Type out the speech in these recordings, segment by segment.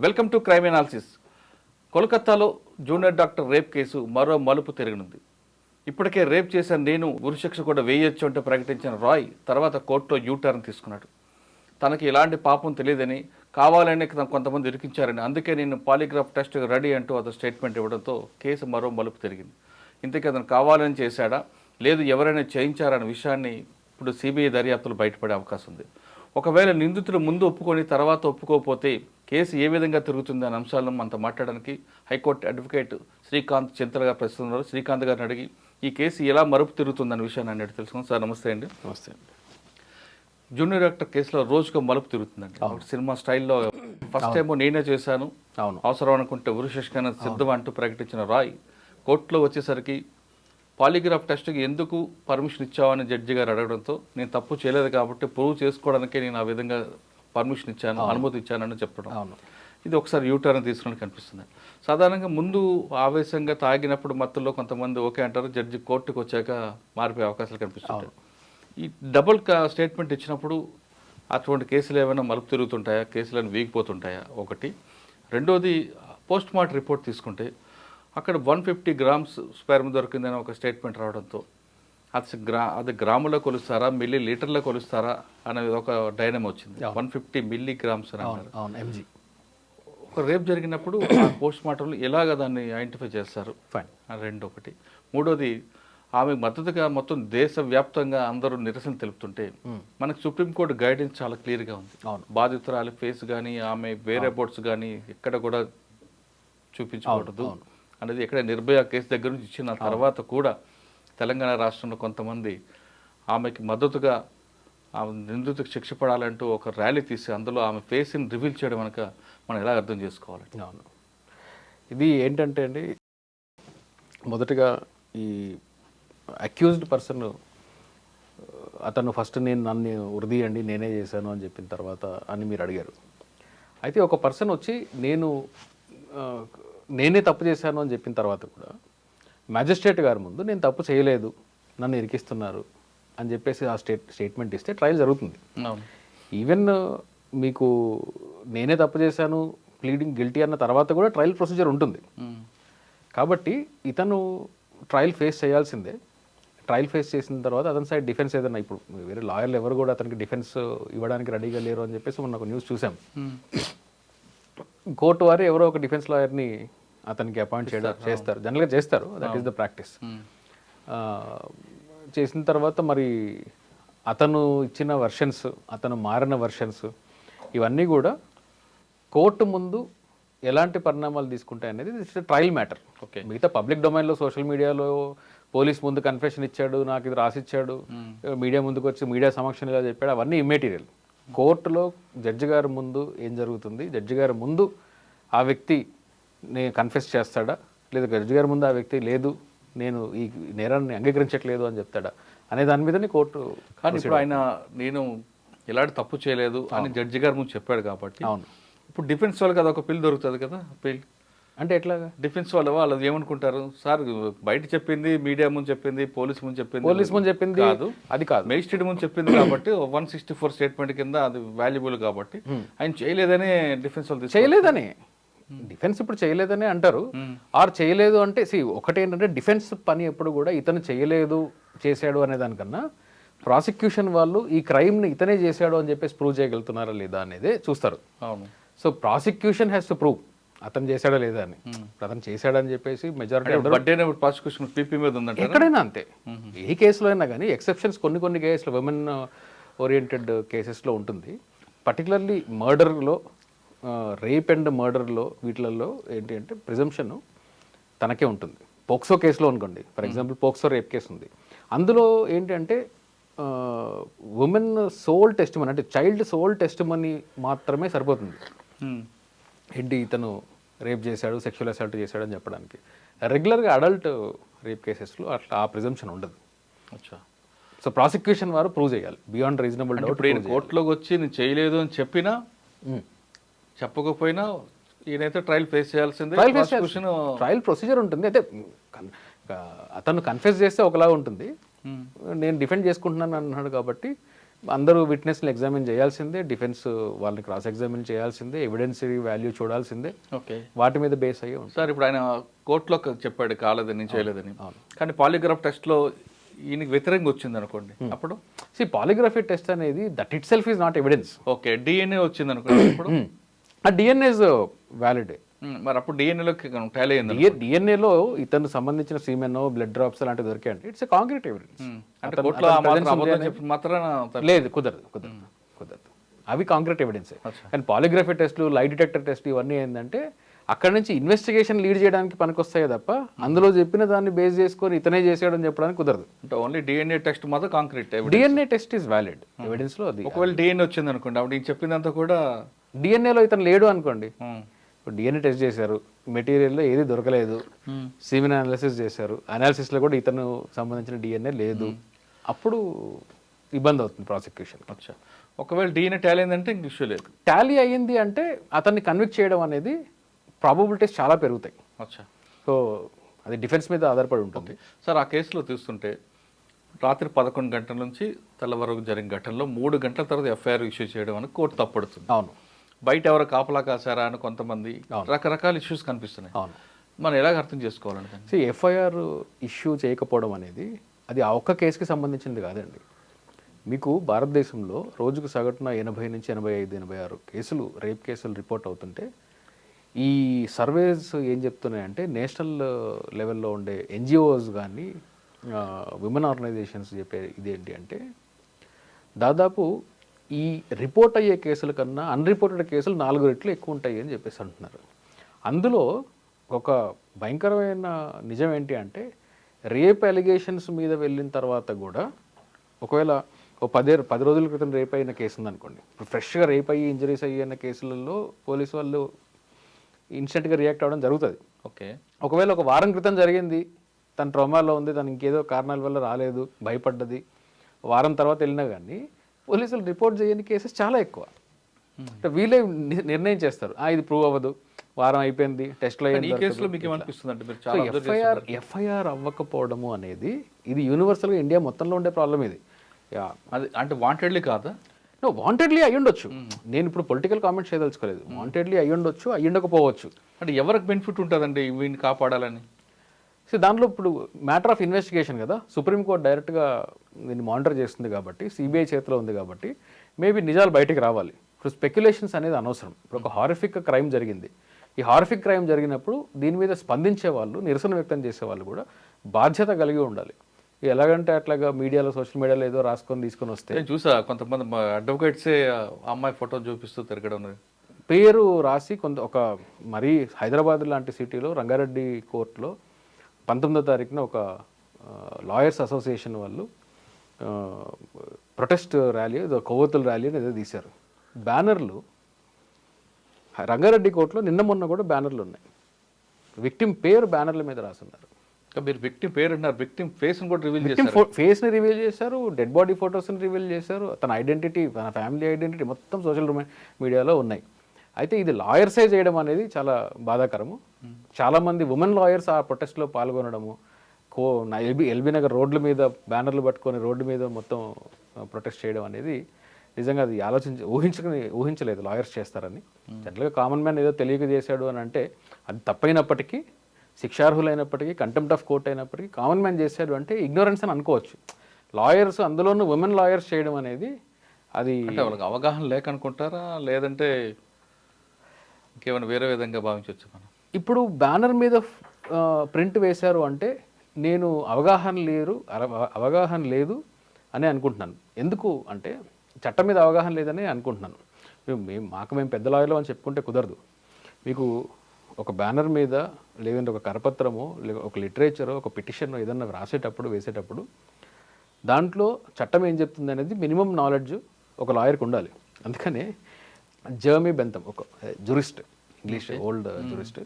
Welcome to crime analysis. కోల్కతాలో junior doctor rape case మరో మలుపు తిరగనుంది. ఇప్పటికే రేప్ చేసిన నేను ఉరిశిక్ష కూడా వేయొచ్చు అంటూ ప్రకటించిన రాయ్ తర్వాత కోర్టులో యూటర్న్ తీసుకున్నాడు. తనకి ఎలాంటి పాపం తెలియదని, కావాలని కొంతమంది ఇరికించారని, అందుకే నేను పాలిగ్రాఫ్ టెస్ట్ రెడీ అంటూ అతను స్టేట్మెంట్ ఇవ్వడంతో కేసు మరో మలుపు తిరిగింది. ఇంతకీ అతను కావాలని చేశాడా, లేదు ఎవరైనా చేయించారన్న విషయాన్ని ఇప్పుడు సిబిఐ దర్యాప్తులు బయటపడే అవకాశం ఉంది. ఒకవేళ నిందితులు ముందు ఒప్పుకొని తర్వాత ఒప్పుకోకపోతే కేసు ఏ విధంగా తిరుగుతుంది అనే అంశాలను మనతో మాట్లాడడానికి హైకోర్టు అడ్వకేట్ శ్రీకాంత్ చింతల గారు ప్రస్తుతం ఉన్నారు. శ్రీకాంత్ గారిని అడిగి ఈ కేసు ఎలా మరుపు తిరుగుతుందన్న విషయాన్ని అన్నట్టు తెలుసుకున్నాం. సార్ నమస్తే అండి. నమస్తే అండి. జూనియర్ డాక్టర్ కేసులో రోజుకు మలుపు తిరుగుతుందండి. సినిమా స్టైల్లో ఫస్ట్ టైం నేనే చేశాను, అవసరం అనుకుంటే ఉరిశిక్షణ సిద్ధం అంటూ ప్రకటించిన రాయ్ కోర్టులో వచ్చేసరికి పాలిగ్రాఫ్ టెస్ట్కి ఎందుకు పర్మిషన్ ఇచ్చావని జడ్జి గారు అడగడంతో నేను తప్పు చేయలేదు కాబట్టి ప్రూవ్ చేసుకోవడానికే నేను ఆ విధంగా పర్మిషన్ ఇచ్చాను, అనుమతి ఇచ్చానని చెప్పడం. ఇది ఒకసారి యూటర్న్ తీసుకుని కనిపిస్తుంది. సాధారణంగా ముందు ఆవేశంగా తాగినప్పుడు మత్తులో కొంతమంది ఓకే అంటారు, జడ్జి కోర్టుకు వచ్చాక మారిపోయే అవకాశాలు కనిపిస్తుంటాయి. ఈ డబుల్ స్టేట్మెంట్ ఇచ్చినప్పుడు అటువంటి కేసులు ఏమైనా మలుపు తిరుగుతుంటాయా, కేసులను వీగిపోతుంటాయా ఒకటి. రెండోది పోస్ట్ మార్టం రిపోర్ట్ తీసుకుంటే అక్కడ 150 grams స్పెర్మ్ దొరికిందని ఒక స్టేట్మెంట్ రావడంతో అది గ్రాములో కొలుస్తారా, మిల్లీ లీటర్లో కొలుస్తారా అనేది ఒక డైనమ్ వచ్చింది. 150 milligrams అని అన్నారు. ఒక రేప్ జరిగినప్పుడు ఆ పోస్ట్ మార్టంలో ఎలాగ దాన్ని ఐడెంటిఫై చేస్తారు? ఫైన్. రెండు ఒకటి. మూడోది ఆమెకు మద్దతుగా మొత్తం దేశవ్యాప్తంగా అందరూ నిరసన తెలుపుతుంటే మనకు సుప్రీంకోర్టు గైడెన్స్ చాలా క్లియర్గా ఉంది. బాధితురాలి ఫేస్ కానీ ఆమె వేరే బోర్డ్స్ కానీ ఎక్కడ కూడా చూపించకూడదు అనేది. ఎక్కడ నిర్భయ కేసు దగ్గర నుంచి ఇచ్చిన తర్వాత కూడా తెలంగాణ రాష్ట్రంలో కొంతమంది ఆమెకి మద్దతుగా ఆమె నిందితులకు శిక్ష పడాలంటూ ఒక ర్యాలీ తీసి అందులో ఆమె ఫేస్ని రివీల్ చేయడం కనుక మనం ఎలా అర్థం చేసుకోవాలి? అవును, ఇది ఏంటంటే అండి, మొదటగా ఈ అక్యూజ్డ్ పర్సన్ అతను ఫస్ట్ నన్ను ఉరిదీయండి నేనే చేశాను అని చెప్పిన తర్వాత అని మీరు అడిగారు. అయితే ఒక పర్సన్ వచ్చి నేనే తప్పు చేశాను అని చెప్పిన తర్వాత కూడా మ్యాజిస్ట్రేట్ గారి ముందు నేను తప్పు చేయలేదు, నన్ను ఇరికిస్తున్నారు అని చెప్పేసి ఆ స్టేట్మెంట్ ఇస్తే ట్రయల్ జరుగుతుంది. ఈవెన్ మీకు నేనే తప్పు చేశాను ప్లీడింగ్ గిల్టీ అన్న తర్వాత కూడా ట్రయల్ ప్రొసీజర్ ఉంటుంది. కాబట్టి ఇతను ట్రయల్ ఫేస్ చేయాల్సిందే. ట్రయల్ ఫేస్ చేసిన తర్వాత అతని సైడ్ డిఫెన్స్ ఏదన్నా, ఇప్పుడు వేరే లాయర్లు ఎవరు కూడా అతనికి డిఫెన్స్ ఇవ్వడానికి రెడీగా లేరు అని చెప్పేసి మొన్న ఒక న్యూస్ చూసాం. కోర్టు వారు ఎవరో ఒక డిఫెన్స్ లాయర్ని అతనికి అపాయింట్ చేస్తారు, జనరల్గా చేస్తారు, దట్ ఈస్ ద ప్రాక్టీస్. చేసిన తర్వాత మరి అతను ఇచ్చిన వర్షన్స్, అతను మారిన వర్షన్స్, ఇవన్నీ కూడా కోర్టు ముందు ఎలాంటి పరిణామాలు తీసుకుంటాయి అనేది ఇట్స్ ట్రయల్ మ్యాటర్. ఓకే, మిగతా పబ్లిక్ డొమైన్లో సోషల్ మీడియాలో పోలీస్ ముందు కన్ఫెషన్ ఇచ్చాడు, నాకు ఇది రాసిచ్చాడు, మీడియా ముందుకు వచ్చి మీడియా సమక్షంలో ఇలా చెప్పాడు, అవన్నీ ఇమ్మెటీరియల్. కోర్టులో జడ్జి గారి ముందు ఏం జరుగుతుంది, జడ్జి గారి ముందు ఆ వ్యక్తి నేను కన్ఫెస్ చేస్తాడా, లేదా జడ్జి గారి ముందు ఆ వ్యక్తి లేదు నేను ఈ నేరాన్ని అంగీకరించట్లేదు అని చెప్తాడా అనే దాని మీదనే కోర్టు. కానీ ఇప్పుడు ఆయన నేను ఎలాంటి తప్పు చేయలేదు అని జడ్జి గారి ముందు చెప్పాడు కాబట్టి, అవును, ఇప్పుడు డిఫెన్స్ వాళ్ళకి అది ఒక పిల్ దొరుకుతుంది కదా. పిల్ అంటే ఎట్లాగా? డిఫెన్స్ వాళ్ళు ఏమనుకుంటారు, సార్ బయట చెప్పింది, మీడియా ముందు చెప్పింది, పోలీస్ ముందు చెప్పింది కాదు, అది కాదు, మేజిస్ట్రేట్ ముందు చెప్పింది కాబట్టి 164 స్టేట్మెంట్ కింద అది వాల్యుబుల్ కాబట్టి ఆయన చేయలేదని డిఫెన్స్ వాళ్ళు చేయలేదని డిఫెన్స్ ఇప్పుడు చేయలేదని అంటారు. ఆర్ చేయలేదు అంటే ఒకటేంటంటే డిఫెన్స్ పని ఎప్పుడు కూడా ఇతను చేయలేదు చేశాడు అనే దానికన్నా ప్రాసిక్యూషన్ వాళ్ళు ఈ క్రైమ్ని ఇతనే చేశాడు అని చెప్పేసి ప్రూవ్ చేయగలుగుతున్నారా లేదా అనేది చూస్తారు. అవును. So prosecution has to prove అతను చేశాడా లేదా అని. అతను చేశాడని చెప్పేసి మెజారిటీ ఎక్కడైనా అంతే, ఏ కేసులో అయినా కానీ ఎక్సెప్షన్స్ కొన్ని కేసులు విమెన్ ఓరియంటెడ్ కేసెస్లో ఉంటుంది. పర్టికులర్లీ మర్డర్లో, రేప్ అండ్ మర్డర్లో వీటిలలో ఏంటి అంటే ప్రిజంప్షన్ తనకే ఉంటుంది. పోక్సో కేసులో అనుకోండి, for example POCSO rape case ఉంది, అందులో ఏంటి అంటే ఉమెన్ సోల్ టెస్టిమనీ అంటే చైల్డ్ సోల్ టెస్టిమనీ మాత్రమే సరిపోతుంది. ఏంటి ఇతను రేప్ చేశాడు, సెక్షువల్ అసాల్ట్ చేశాడు అని చెప్పడానికి. రెగ్యులర్గా అడల్ట్ రేప్ కేసెస్లో అట్లా ఆ ప్రిజంప్షన్ ఉండదు. సో ప్రాసిక్యూషన్ వారు ప్రూవ్ చేయాలి బియాండ్ రీజనబుల్ డౌట్. ఇప్పుడు కోర్టులోకి వచ్చి నేను చేయలేదు అని చెప్పినా చెప్పకపోయినా ఈయనైతే ట్రయల్ ఫేస్ చేయాల్సిందే. ట్రయల్ ప్రొసీజర్ ఉంటుంది. అయితే అతను కన్ఫెస్ చేస్తే ఒకలా ఉంటుంది, నేను డిఫెండ్ చేసుకుంటున్నాను అన్నాడు కాబట్టి అందరూ విట్నెస్ని ఎగ్జామిన్ చేయాల్సిందే, డిఫెన్స్ వాళ్ళని క్రాస్ ఎగ్జామిన్ చేయాల్సిందే, ఎవిడెన్స్ వాల్యూ చూడాల్సిందే, ఓకే. వాటి మీద బేస్ అయ్యి ఉంటుంది. సార్ ఇప్పుడు ఆయన కోర్టులో చెప్పాడు కాలేదని చేయలేదని, కానీ పాలిగ్రాఫ్ టెస్ట్లో ఈయనకి వ్యతిరేకంగా వచ్చింది అనుకోండి, అప్పుడు పాలిగ్రఫీ టెస్ట్ అనేది that it self is not evidence. Okay, DNA వచ్చింది అనుకోండి, అప్పుడు ఆ డిఎన్ఏ ఇస్ వ్యాలిడ్. మరి అప్పుడు డిఎన్ఏలోకి టాలీ అయింది. డిఎన్ఏలో ఇతను సంబంధించిన సీమెన్, బ్లడ్ డ్రాప్స్ అలాంటివి దొరికాయండి, ఇట్స్ ఎ కాంక్రీట్ ఎవిడెన్స్. అంటే కోర్టులో ఆ మాత్రం అబద్ధం చెప్పి మాత్రాన లేదు, కుదరదు. అవి కాంక్రీట్ ఎవిడెన్స్. కానీ పాలిగ్రఫీ టెస్ట్లు, లై డిటెక్టర్ టెస్ట్ ఇవన్నీ ఏంటంటే అక్కడ నుంచి ఇన్వెస్టిగేషన్ లీడ్ చేయడానికి పనికొస్తాయి తప్ప అందులో చెప్పిన దాన్ని బేస్ చేసుకొని ఇతనే చేసాడని చెప్పడానికి కుదరదు. అంటే ఓన్లీ డిఎన్ఏ టెస్ట్ మాత్రం concrete DNA test is valid evidence లో. అది ఒకవేళ డిఎన్ఏ వచ్చింది అనుకోండి, అప్పుడు ఈయన చెప్పిందంతా కూడా డిఎన్ఏలో ఇతను లేడు అనుకోండి, ఇప్పుడు డిఎన్ఏ టెస్ట్ చేశారు, మెటీరియల్లో ఏది దొరకలేదు, సీమెన్ అనాలిసిస్ చేశారు, అనాలిసిస్లో కూడా ఇతను సంబంధించిన డిఎన్ఏ లేదు, అప్పుడు ఇబ్బంది అవుతుంది ప్రాసిక్యూషన్. అచ్చా, ఒకవేళ డిఎన్ఏ టాలీ అయిందంటే ఇంక ఇష్యూ లేదు. టాలీ అయ్యింది అంటే అతన్ని కన్విక్ట్ చేయడం అనేది ప్రాబబిలిటీస్ చాలా పెరుగుతాయి. అచ్చా, సో అది డిఫెన్స్ మీద ఆధారపడి ఉంటుంది. సార్ ఆ కేసులో చూస్తుంటే రాత్రి 11 గంటల నుంచి తెల్లవారు జరిగిన ఘటనలో 3 గంటల తర్వాత ఎఫ్ఐఆర్ ఇష్యూ చేయడం అని కోర్టు తప్పడుతుంది. అవును, బయట ఎవరు కాపలా కాసారా అని కొంతమంది రకరకాల ఇష్యూస్ కనిపిస్తున్నాయి. అవును. మనం ఎలాగ అర్థం చేసుకోవాలంటే ఎఫ్ఐఆర్ ఇష్యూ చేయకపోవడం అనేది అది ఆ ఒక్క కేసుకి సంబంధించింది కాదండి. మీకు భారతదేశంలో రోజుకు సగటున 80 నుంచి 85, 86 కేసులు, రేప్ కేసులు రిపోర్ట్ అవుతుంటే ఈ సర్వేస్ ఏం చెప్తున్నాయంటే నేషనల్ లెవెల్లో ఉండే ఎన్జిఓస్ కానీ విమెన్ ఆర్గనైజేషన్స్ చెప్పే ఇదేంటి అంటే దాదాపు ఈ రిపోర్ట్ అయ్యే కేసుల కన్నా అన్రిపోర్టెడ్ కేసులు 4 రెట్లు ఎక్కువ ఉంటాయి అని చెప్పేసి అంటున్నారు. అందులో ఒక భయంకరమైన నిజం ఏంటి అంటే రేప్ అలిగేషన్స్ మీద వెళ్ళిన తర్వాత కూడా ఒకవేళ 10 రోజుల క్రితం రేప్ అయిన కేసు ఉందనుకోండి, ఇప్పుడు ఫ్రెష్గా రేప్ అయ్యి ఇంజరీస్ అయ్యిన కేసులలో పోలీసు వాళ్ళు ఇన్స్టెంట్గా రియాక్ట్ అవ్వడం జరుగుతుంది. ఓకే, ఒకవేళ ఒక వారం క్రితం జరిగింది, తన ట్రామాలో ఉంది, తను ఇంకేదో కారణాల వల్ల రాలేదు, భయపడ్డది, వారం తర్వాత వెళ్ళినా కానీ పోలీసులు రిపోర్ట్ చేయని కేసెస్ చాలా ఎక్కువ. అంటే వీళ్ళే నిర్ణయం చేస్తారు, ఇది ప్రూవ్ అవ్వదు, వారం అయిపోయింది, టెస్ట్లో ఎఫ్ఐఆర్ అవ్వకపోవడము అనేది ఇది యూనివర్సల్గా ఇండియా మొత్తంలో ఉండే ప్రాబ్లం ఇది. అది అంటే వాంటెడ్లీ కాదా? వాంటెడ్లీ అయ్యి ఉండొచ్చు, నేను ఇప్పుడు పొలిటికల్ కామెంట్స్ చేయదలుచుకోలేదు. వాంటెడ్లీ అయ్యి ఉండొచ్చు, అయ్యి ఉండకపోవచ్చు. అంటే ఎవరికి బెనిఫిట్ ఉంటుందండి వీడిని కాపాడాలని? సో దాంట్లో ఇప్పుడు మ్యాటర్ ఆఫ్ ఇన్వెస్టిగేషన్ కదా, సుప్రీంకోర్టు డైరెక్ట్గా దీన్ని మానిటర్ చేస్తుంది కాబట్టి, సిబిఐ చేతిలో ఉంది కాబట్టి మేబీ నిజాలు బయటికి రావాలి. ఇప్పుడు స్పెక్యులేషన్స్ అనేది అనవసరం. ఇప్పుడు ఒక హారిఫిక్ క్రైమ్ జరిగింది, ఈ హారిఫిక్ క్రైమ్ జరిగినప్పుడు దీని మీద స్పందించే వాళ్ళు, నిరసన వ్యక్తం చేసే వాళ్ళు కూడా బాధ్యత కలిగి ఉండాలి. ఎలాగంటే అట్లాగా మీడియాలో, సోషల్ మీడియాలో ఏదో రాసుకొని తీసుకొని వస్తే చూసా కొంతమంది అడ్వకేట్సే అమ్మాయి ఫోటో చూపిస్తూ తిరగడం, పేరు రాసి ఒక మరీ హైదరాబాద్ లాంటి సిటీలో రంగారెడ్డి కోర్టులో 19వ తారీఖున ఒక లాయర్స్ అసోసియేషన్ వాళ్ళు ప్రొటెస్ట్ ర్యాలీ, కొవ్వొత్తుల ర్యాలీ అని ఏదో తీశారు. బ్యానర్లు రంగారెడ్డి కోర్టులో నిన్న మొన్న కూడా బ్యానర్లు ఉన్నాయి, విక్టిమ్ పేరు బ్యానర్ల మీద రాసున్నారు. మీరు విక్టిమ్ పేరు అన్నారు, విక్టిమ్ ఫేస్ని కూడా రివీల్ చేశారు. ఫేస్ని రివీల్ చేశారు, డెడ్ బాడీ ఫొటోస్ని రివీల్ చేశారు, తన ఐడెంటిటీ, తన ఫ్యామిలీ ఐడెంటిటీ మొత్తం సోషల్ మీడియాలో ఉన్నాయి. అయితే ఇది లాయర్సే చేయడం అనేది చాలా బాధాకరము. చాలామంది ఉమెన్ లాయర్స్ ఆ ప్రొటెస్ట్లో పాల్గొనడము, ఎల్బీ నగర్ రోడ్ల మీద బ్యానర్లు పట్టుకొని రోడ్డు మీద మొత్తం ప్రొటెస్ట్ చేయడం అనేది నిజంగా అది ఊహించలేదు లాయర్స్ చేస్తారని. జనరల్గా కామన్ మ్యాన్ ఏదో తెలియక చేశాడు అని అంటే అది తప్పైనప్పటికీ, శిక్షార్హులైనప్పటికీ, కంటెంప్ట్ ఆఫ్ కోర్ట్ అయినప్పటికీ కామన్ మ్యాన్ చేశాడు అంటే ఇగ్నోరెన్స్ అని అనుకోవచ్చు. లాయర్స్, అందులోనూ ఉమెన్ లాయర్స్ చేయడం అనేది అది వాళ్ళకి అవగాహన లేక అనుకుంటారా, లేదంటే ఇంకేమైనా వేరే విధంగా భావించవచ్చు మనం? ఇప్పుడు బ్యానర్ మీద ప్రింట్ వేశారు అంటే నేను అవగాహన లేదు అని అనుకుంటున్నాను. ఎందుకు అంటే చట్టం మీద అవగాహన లేదని అనుకుంటున్నాను. మేము పెద్ద లాయర్లు అని చెప్పుకుంటే కుదరదు. మీకు ఒక బ్యానర్ మీద, లేదంటే ఒక కరపత్రము, లేదా ఒక లిటరేచరు, ఒక పిటిషన్ ఏదన్నా వేసేటప్పుడు దాంట్లో చట్టం ఏం చెప్తుంది అనేది మినిమం నాలెడ్జ్ ఒక లాయర్కి ఉండాలి. అందుకనే జర్మీ బెంథమ్, ఒక జురిస్ట్, ఇంగ్లీష్ ఓల్డ్ జురిస్ట్,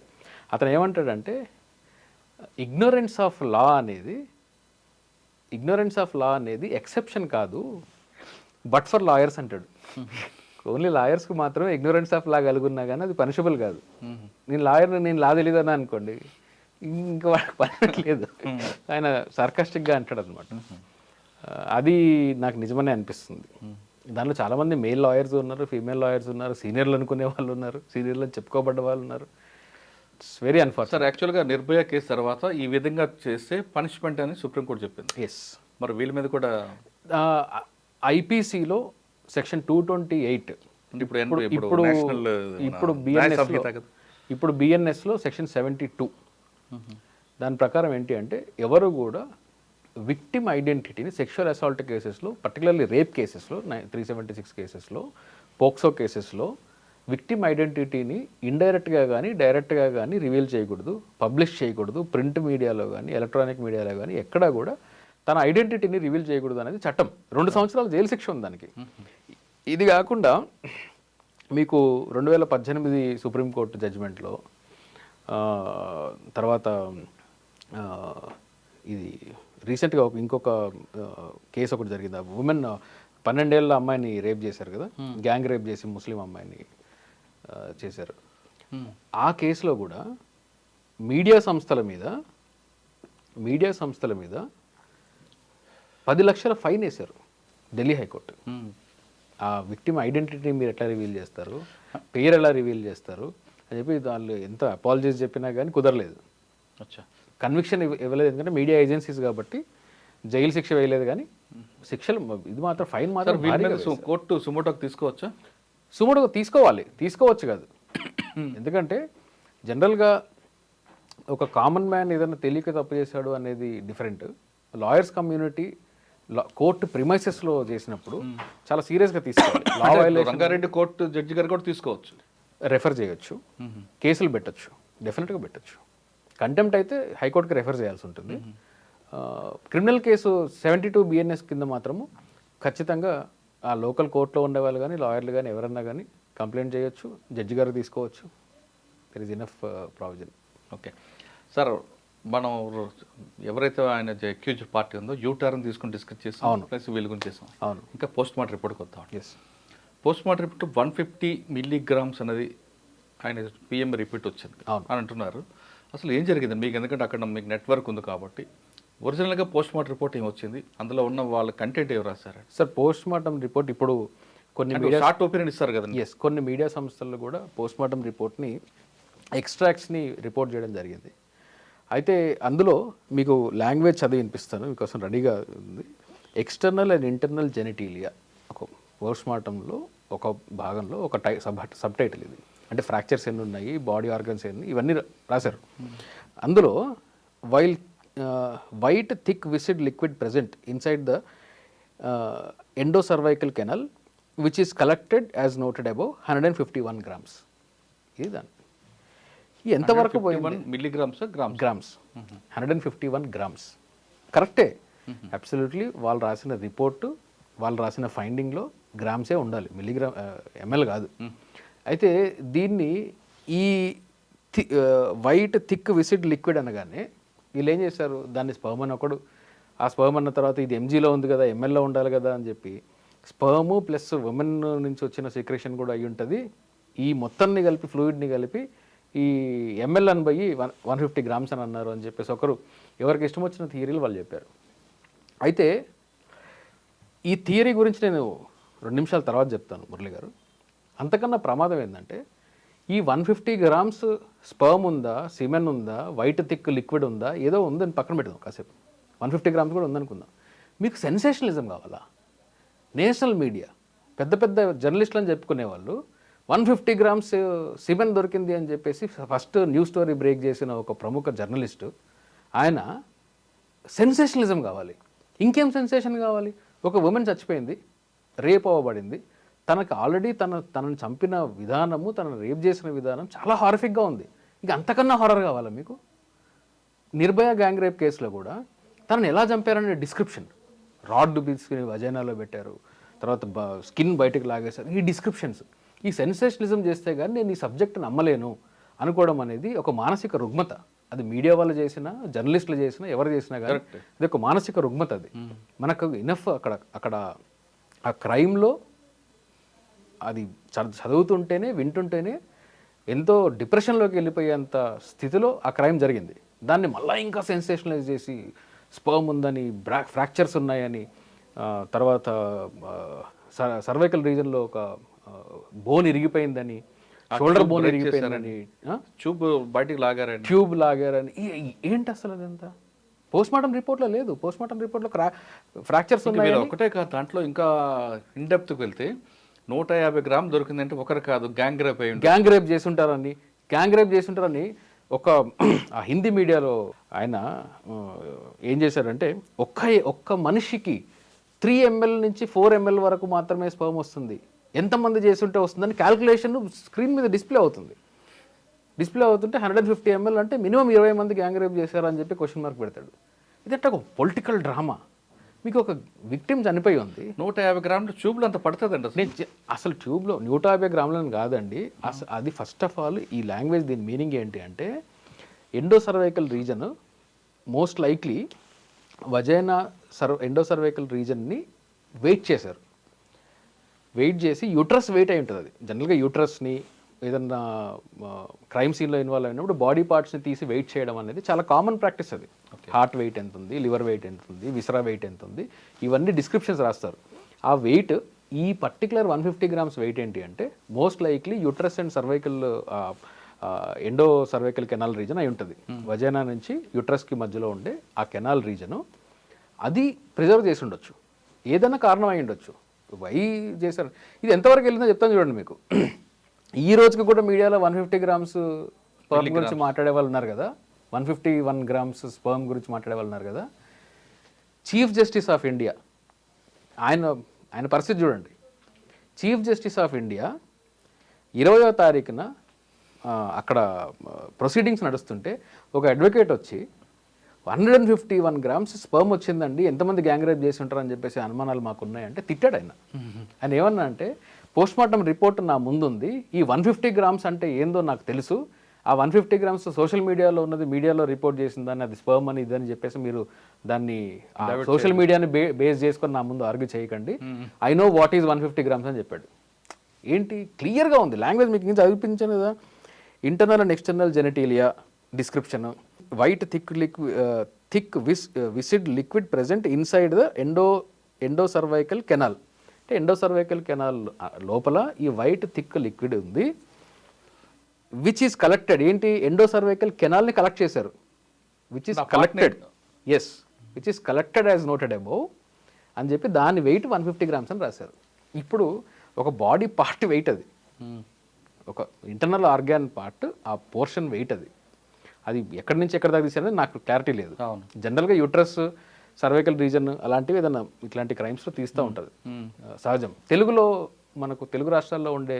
అతను ఏమంటాడంటే ఇగ్నోరెన్స్ ఆఫ్ లా అనేది ఎక్సెప్షన్ కాదు, బట్ ఫర్ లాయర్స్ అంటాడు. ఓన్లీ లాయర్స్కి మాత్రమే ఇగ్నోరెన్స్ ఆఫ్ లా కలుగున్నా కానీ అది పనిషబుల్ కాదు. నేను లా తెలియదన్నా అనుకోండి, ఇంకా వాళ్ళకి పని లేదు. ఆయన సార్కాస్టిక్గా అంటాడు అనమాట. అది నాకు నిజమనే అనిపిస్తుంది. దానిలో చాలామంది మేల్ లాయర్స్ ఉన్నారు, ఫీమేల్ లాయర్స్ ఉన్నారు, సీనియర్లు అనుకునే వాళ్ళు ఉన్నారు, సీనియర్లు అని చెప్పుకోబడ్డ వాళ్ళు ఉన్నారు. It's very unfortunate. సార్ యాక్చువల్గా నిర్భయ కేసు తర్వాత ఈ విధంగా చేస్తే పనిష్మెంట్ అని సుప్రీంకోర్టు చెప్పింది. ఎస్. మరి వీళ్ళ మీద కూడా ఐపీసీలో సెక్షన్ 228 ఇప్పుడు ఇప్పుడు బిఎన్ఎస్లో సెక్షన్ 72 దాని ప్రకారం ఏంటి అంటే ఎవరు కూడా విక్టిమ్ ఐడెంటిటీని సెక్షువల్ అసాల్ట్ కేసెస్లో, పర్టికులర్లీ రేప్ కేసెస్లో 376 కేసెస్లో, పోక్సో కేసెస్లో విక్టిమ్ ఐడెంటిటీని ఇండైరెక్ట్గా కానీ డైరెక్ట్గా కానీ రివీల్ చేయకూడదు, పబ్లిష్ చేయకూడదు. ప్రింట్ మీడియాలో కానీ ఎలక్ట్రానిక్ మీడియాలో కానీ ఎక్కడా కూడా తన ఐడెంటిటీని రివీల్ చేయకూడదు అనేది చట్టం. 2 సంవత్సరాల జైలు శిక్ష ఉంది దానికి. ఇది కాకుండా మీకు 2018 సుప్రీంకోర్టు జడ్జిమెంట్లో తర్వాత ఇది రీసెంట్గా ఇంకొక కేసు ఒకటి జరిగింది. ఆ ఉమెన్ 12 ఏళ్ళ అమ్మాయిని రేప్ చేశారు కదా, గ్యాంగ్ రేప్ చేసి ముస్లిం అమ్మాయిని చేశారు. ఆ కేసులో కూడా మీడియా సంస్థల మీద 10 లక్షల ఫైన్ వేశారు ఢిల్లీ హైకోర్టు. ఆ విక్టిమ్ ఐడెంటిటీని మీరు ఎట్లా రివీల్ చేస్తారు, పేరు ఎలా రివీల్ చేస్తారు అని చెప్పి వాళ్ళు ఎంత అపాలజీస్ చెప్పినా కానీ కుదరలేదు. కన్విక్షన్ ఇవ్వలేదు, ఎందుకంటే మీడియా ఏజెన్సీస్ కాబట్టి జైలు శిక్ష వేయలేదు. కానీ శిక్షలు ఇది మాత్రం ఫైన్ మాత్రం కోర్టు సుమోటోకి తీసుకోవచ్చా? సుమోటోకి తీసుకోవచ్చు కాదు. ఎందుకంటే జనరల్గా ఒక కామన్ మ్యాన్ ఏదైనా తెలియక తప్పు చేశాడు అనేది డిఫరెంట్. లాయర్స్ కమ్యూనిటీ కోర్టు ప్రిమైసెస్లో చేసినప్పుడు చాలా సీరియస్గా తీసుకోవాలి. లా వైలేషన్ రంగారెడ్డి కోర్టు జడ్జి గారు కూడా తీసుకోవచ్చు, రెఫర్ చేయొచ్చు, కేసులు పెట్టచ్చు, డెఫినెట్గా పెట్టచ్చు. కంటెంప్ట్ అయితే హైకోర్టుకి రెఫర్ చేయాల్సి ఉంటుంది. క్రిమినల్ కేసు 72 బిఎన్ఎస్ కింద మాత్రము ఖచ్చితంగా ఆ లోకల్ కోర్టులో ఉండేవాళ్ళు కానీ లాయర్లు కానీ ఎవరన్నా కానీ కంప్లైంట్ చేయొచ్చు, జడ్జి గారు తీసుకోవచ్చు. There is enough provision. Okay sir, మనం ఎవరైతే ఆయన అక్యూజ్ పార్టీ ఉందో యూటర్న్ తీసుకుని డిస్కస్ చేస్తాం, ప్లస్ వీళ్ళ గురించి చేస్తాం. అవును. ఇంకా పోస్ట్ మార్టం రిపోర్ట్కి వద్దాం. Yes. Post mortem report 150 milligrams అనేది ఆయన పిఎం రిపీట్ వచ్చింది అని అంటున్నారు. అసలు ఏం జరిగింది మీకు? ఎందుకంటే అక్కడ మీకు నెట్వర్క్ ఉంది కాబట్టి ఒరిజినల్గా పోస్ట్ మార్టం రిపోర్ట్ ఏం వచ్చింది, అందులో ఉన్న వాళ్ళ కంటెంట్ ఏం రాశారు? సార్, పోస్ట్ మార్టం రిపోర్ట్ ఇప్పుడు కొన్ని షార్ట్ ఒపీనియన్ ఇస్తారు కదా. ఎస్, కొన్ని మీడియా సంస్థలు కూడా పోస్ట్ మార్టం రిపోర్ట్ని ఎక్స్ట్రాక్ట్స్ని రిపోర్ట్ చేయడం జరిగింది. అయితే అందులో మీకు లాంగ్వేజ్ చదివి వినిపిస్తాను, మీకోసం రెడీగా ఉంది. ఎక్స్టర్నల్ అండ్ ఇంటర్నల్ జెనిటీలియా ఒక పోస్ట్ మార్టంలో ఒక భాగంలో ఒక సబ్ టైటిల్ ఇది. అంటే ఫ్రాక్చర్స్ ఎన్ని ఉన్నాయి, బాడీ ఆర్గన్స్ ఎన్ని, ఇవన్నీ రాశారు. అందులో white thick viscid liquid present inside the endocervical canal which is collected as noted above 151 grams. ఇది దాని ఎంతవరకు పోయింది? Milligrams grams 151 grams. కరెక్టే, అబ్సల్యూట్లీ. వాళ్ళు రాసిన రిపోర్టు, వాళ్ళు రాసిన ఫైండింగ్లో గ్రామ్సే ఉండాలి, మిల్లీగ్రామ్ ఎంఎల్ కాదు. అయితే దీన్ని ఈ వైట్ థిక్ విసిడ్ లిక్విడ్ అనగానే వీళ్ళు ఏం చేశారు, దాన్ని స్పర్మ్ అని ఒకడు, ఆ స్పర్మ్ అన్న తర్వాత ఇది ఎంజీలో ఉంది కదా, ఎంఎల్లో ఉండాలి కదా అని చెప్పి స్పర్ము ప్లస్ ఉమెన్ నుంచి వచ్చిన సీక్రెషన్ కూడా అయి ఉంటుంది, ఈ మొత్తాన్ని కలిపి ఫ్లూయిడ్ని కలిపి ఈ ఎంఎల్ అని పోయి 150 grams అని అన్నారు అని చెప్పేసి ఒకరు ఎవరికి ఇష్టం వచ్చిన థియరీలు వాళ్ళు చెప్పారు. అయితే ఈ థియరీ గురించి నేను 2 నిమిషాల తర్వాత చెప్తాను మురళి గారు. అంతకన్నా ప్రమాదం ఏంటంటే ఈ 150 grams స్పర్మ్ ఉందా, సిమెన్ ఉందా, వైట్ థిక్ లిక్విడ్ ఉందా, ఏదో ఉందని పక్కన పెడదాం కాసేపు. 150 grams కూడా ఉందనుకుందాం. మీకు సెన్సేషనలిజం కావాలా? నేషనల్ మీడియా పెద్ద పెద్ద జర్నలిస్టులని చెప్పుకునే వాళ్ళు 150 grams సిమెన్ దొరికింది అని చెప్పేసి ఫస్ట్ న్యూస్ స్టోరీ బ్రేక్ చేసిన ఒక ప్రముఖ జర్నలిస్టు, ఆయన సెన్సేషనలిజం కావాలి. ఇంకేం సెన్సేషన్ కావాలి? ఒక ఉమెన్ చచ్చిపోయింది, రేప్ అవ్వబడింది, తనకు ఆల్రెడీ తనను చంపిన విధానము, తనను రేప్ చేసిన విధానం చాలా హారిఫిక్గా ఉంది. ఇక అంతకన్నా హారర్ కావాలా మీకు? నిర్భయ గ్యాంగ్ రేప్ కేసులో కూడా తనను ఎలా చంపారనే డిస్క్రిప్షన్, రాడ్ తీసుకుని వజైనాలో పెట్టారు, తర్వాత స్కిన్ బయటకు లాగేశారు, ఈ డిస్క్రిప్షన్స్. ఈ సెన్సేషనలిజం చేస్తే కానీ నేను ఈ సబ్జెక్ట్ నమ్మలేను అనుకోవడం అనేది ఒక మానసిక రుగ్మత. అది మీడియా వాళ్ళు చేసినా, జర్నలిస్టులు చేసినా, ఎవరు చేసినా కానీ ఇది ఒక మానసిక రుగ్మత. అది మనకు ఇనఫ్ అక్కడ ఆ క్రైమ్లో అది చదువుతుంటేనే, వింటుంటేనే ఎంతో డిప్రెషన్లోకి వెళ్ళిపోయేంత స్థితిలో ఆ క్రైమ్ జరిగింది. దాన్ని మళ్ళీ ఇంకా సెన్సేషనలైజ్ చేసి స్పర్మ్ ఉందని, ఫ్రాక్చర్స్ ఉన్నాయని, తర్వాత సర్వైకల్ రీజన్లో ఒక బోన్ ఇరిగిపోయిందని, షోల్డర్ బోన్ ఇరిగిపోయిందని, ట్యూబ్ బయటికి లాగారని, ట్యూబ్ లాగారని. ఏంటి అసలు అదంతా పోస్ట్మార్టం రిపోర్ట్లో లేదు. పోస్ట్మార్టం రిపోర్ట్లో ఫ్రాక్చర్స్ ఉన్నాయి. ఒకటే కాదు, దాంట్లో ఇంకా ఇన్డెప్త్కి వెళ్తే 150 గ్రాములు దొరికిందంటే ఒకరు కాదు, గ్యాంగ్ రేప్ చేసి ఉంటారని ఒక ఆ హిందీ మీడియాలో ఆయన ఏం చేశారంటే ఒక్క మనిషికి 3 ml నుంచి 4 ml వరకు మాత్రమే స్పర్మ్ వస్తుంది, ఎంతమంది చేస్తుంటే వస్తుందని క్యాల్కులేషన్ స్క్రీన్ మీద డిస్ప్లే అవుతుంటే 150 ml అంటే మినిమం 20 మంది గ్యాంగ్ రేప్ చేశారని చెప్పి క్వశ్చన్ మార్క్ పెడతాడు. ఇదంటే ఒక పొలిటికల్ డ్రామా. మీకు ఒక విక్టిమ్ చనిపోయి ఉంది, 150 గ్రాములు ట్యూబ్లు అంత పడుతుందండి. అసలు ట్యూబ్లో 150 గ్రాములను కాదండి. అది ఫస్ట్ ఆఫ్ ఆల్ ఈ లాంగ్వేజ్ దీని మీనింగ్ ఏంటి అంటే endo cervical region most likely vagina endo cervical రీజన్ని వెయిట్ చేశారు. వెయిట్ చేసి యూట్రస్ వెయిట్ అయి ఉంటుంది. అది జనరల్గా యూట్రస్ని ఏదన్నా క్రైమ్ సీన్లో ఇన్వాల్వ్ అయినప్పుడు బాడీ పార్ట్స్ని తీసి వెయిట్ చేయడం అనేది చాలా కామన్ ప్రాక్టీస్. అది హార్ట్ వెయిట్ ఎంత ఉంది, లివర్ వెయిట్ ఎంత ఉంది, విసరా వెయిట్ ఎంత ఉంది, ఇవన్నీ డిస్క్రిప్షన్స్ రాస్తారు. ఆ వెయిట్ ఈ పర్టికులర్ 150 గ్రామ్స్ వెయిట్ ఏంటి అంటే most likely uterus and cervical endo cervical canal reason అయి ఉంటుంది. వజైనా నుంచి యూట్రస్కి మధ్యలో ఉండే ఆ కెనాల్ రీజను అది ప్రిజర్వ్ చేసి ఉండొచ్చు, ఏదైనా కారణం అయి ఉండొచ్చు. వై చేశారు, ఇది ఎంతవరకు వెళ్ళిందో చెప్తాను చూడండి మీకు. ఈ రోజుకి కూడా మీడియాలో 150 గ్రామ్స్ స్పర్మ్ గురించి మాట్లాడే వాళ్ళు ఉన్నారు కదా, 151 గ్రామ్స్ స్పర్మ్ గురించి మాట్లాడే వాళ్ళు ఉన్నారు కదా. చీఫ్ జస్టిస్ ఆఫ్ ఇండియా ఆయన పరిస్థితి చూడండి. చీఫ్ జస్టిస్ ఆఫ్ ఇండియా 20వ తారీఖున అక్కడ ప్రొసీడింగ్స్ నడుస్తుంటే ఒక అడ్వకేట్ వచ్చి 151 గ్రామ్స్ స్పర్మ్ వచ్చిందండి, ఎంతమంది గ్యాంగ్ రేప్ చేసి ఉంటారని చెప్పేసి అనుమానాలు మాకు ఉన్నాయంటే తిట్టాడు ఆయన. ఆయన ఏమన్నా అంటే పోస్ట్మార్టం రిపోర్ట్ నా ముందుంది, ఈ 150 గ్రామ్స్ అంటే ఏందో నాకు తెలుసు, ఆ 150 గ్రామ్స్ సోషల్ మీడియాలో ఉన్నది, మీడియాలో రిపోర్ట్ చేసిందని అది స్పర్మ్ అని ఇదని చెప్పేసి మీరు దాన్ని సోషల్ మీడియాని బేస్ చేసుకొని నా ముందు ఆర్గ్యూ చేయకండి, I know what is 150 grams అని చెప్పాడు. ఏంటి క్లియర్గా ఉంది లాంగ్వేజ్, మీకు ఇంకా చదివించాను కదా. Internal and external genitalia description, white thick viscid liquid present inside the endo cervical canal. అంటే ఎండో సర్వైకల్ కెనాల్ లోపల ఈ వైట్ థిక్ లిక్విడ్ ఉంది, విచ్ ఈస్ కలెక్టెడ్. ఏంటి ఎండో సర్వైకల్ కెనాల్ని కలెక్ట్ చేశారు, which is collected, yes which is collected as noted above అని చెప్పి దాని వెయిట్ 150 గ్రామ్స్ అని రాశారు. ఇప్పుడు ఒక బాడీ పార్ట్ వెయిట్ అది, ఒక ఇంటర్నల్ ఆర్గాన్ పార్ట్ ఆ పోర్షన్ వెయిట్ అది ఎక్కడి నుంచి ఎక్కడి దాకా తీసారనేది నాకు క్లారిటీ లేదు. జనరల్గా యూట్రస్ సర్వైకల్ రీజన్ అలాంటివి ఏదైనా ఇట్లాంటి క్రైమ్స్లో తీస్తూ ఉంటుంది, సహజం. తెలుగులో మనకు తెలుగు రాష్ట్రాల్లో ఉండే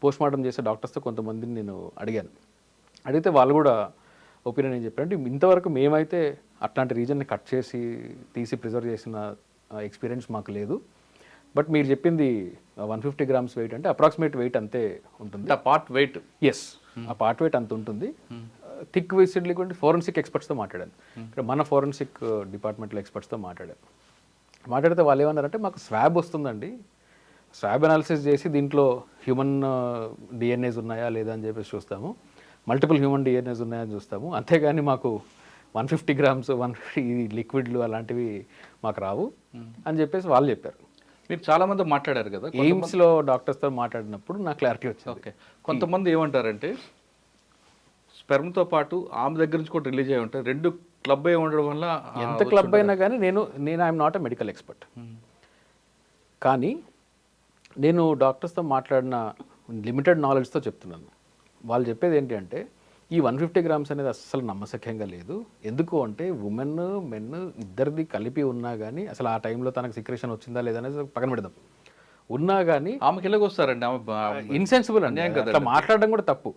పోస్ట్మార్టం చేసే డాక్టర్స్తో కొంతమందిని నేను అడిగితే వాళ్ళు కూడా ఒపీనియన్ ఏం చెప్పారంటే ఇంతవరకు మేమైతే అట్లాంటి రీజన్ని కట్ చేసి తీసి ప్రిజర్వ్ చేసిన ఎక్స్పీరియన్స్ మాకు లేదు. బట్ మీరు చెప్పింది 150 గ్రామ్స్ వెయిట్ అంటే అప్రాక్సిమేట్ వెయిట్ అంతే ఉంటుంది. ఆ పార్ట్ వెయిట్, ఎస్ ఆ పార్ట్ వెయిట్ అంత ఉంటుంది. థిక్ విసిడ్ లిక్విడ్ ఫోరెన్సిక్ ఎక్స్పర్ట్స్తో మాట్లాడాను, ఇక్కడ మన ఫోరెన్సిక్ డిపార్ట్మెంట్లో ఎక్స్పర్ట్స్తో మాట్లాడితే వాళ్ళు ఏమన్నారంటే మాకు స్వాబ్ వస్తుందండి, స్వాబ్ అనాలిసిస్ చేసి దీంట్లో హ్యూమన్ డిఎన్ఏస్ ఉన్నాయా లేదా అని చెప్పేసి చూస్తాము, మల్టిపుల్ హ్యూమన్ డిఎన్ఏస్ ఉన్నాయని చూస్తాము, అంతేగాని మాకు 150 గ్రామ్స్ 150 లిక్విడ్లు అలాంటివి మాకు రావు అని చెప్పేసి వాళ్ళు చెప్పారు. మీరు చాలా మంది మాట్లాడారు కదా ఎయిమ్స్లో డాక్టర్స్తో మాట్లాడినప్పుడు నాకు క్లారిటీ వచ్చింది. ఓకే, కొంతమంది ఏమంటారంటే స్పెర్మ్తో పాటు ఆమె దగ్గర నుంచి కూడా రిలీజ్ అయి ఉంటాయి, రెండు క్లబ్ అయి ఉండడం వల్ల. ఎంత క్లబ్ అయినా కానీ నేను I'm not a medical expert, కానీ నేను డాక్టర్స్తో మాట్లాడిన లిమిటెడ్ నాలెడ్జ్తో చెప్తున్నాను. వాళ్ళు చెప్పేది ఏంటి అంటే ఈ 150 గ్రామ్స్ అనేది అస్సలు నమ్మశక్యంగా లేదు. ఎందుకు అంటే ఉమెన్ మెన్ ఇద్దరిది కలిపి ఉన్నా కానీ అసలు ఆ టైంలో తనకు సిక్రేషన్ వచ్చిందా లేదా అనేది పక్కన పెడదాం, ఉన్నా కానీ ఆమెకి ఎలాగ వస్తారండి, ఆమె ఇన్సెన్సిబుల్ అండి, అట్లా మాట్లాడడం కూడా తప్పు,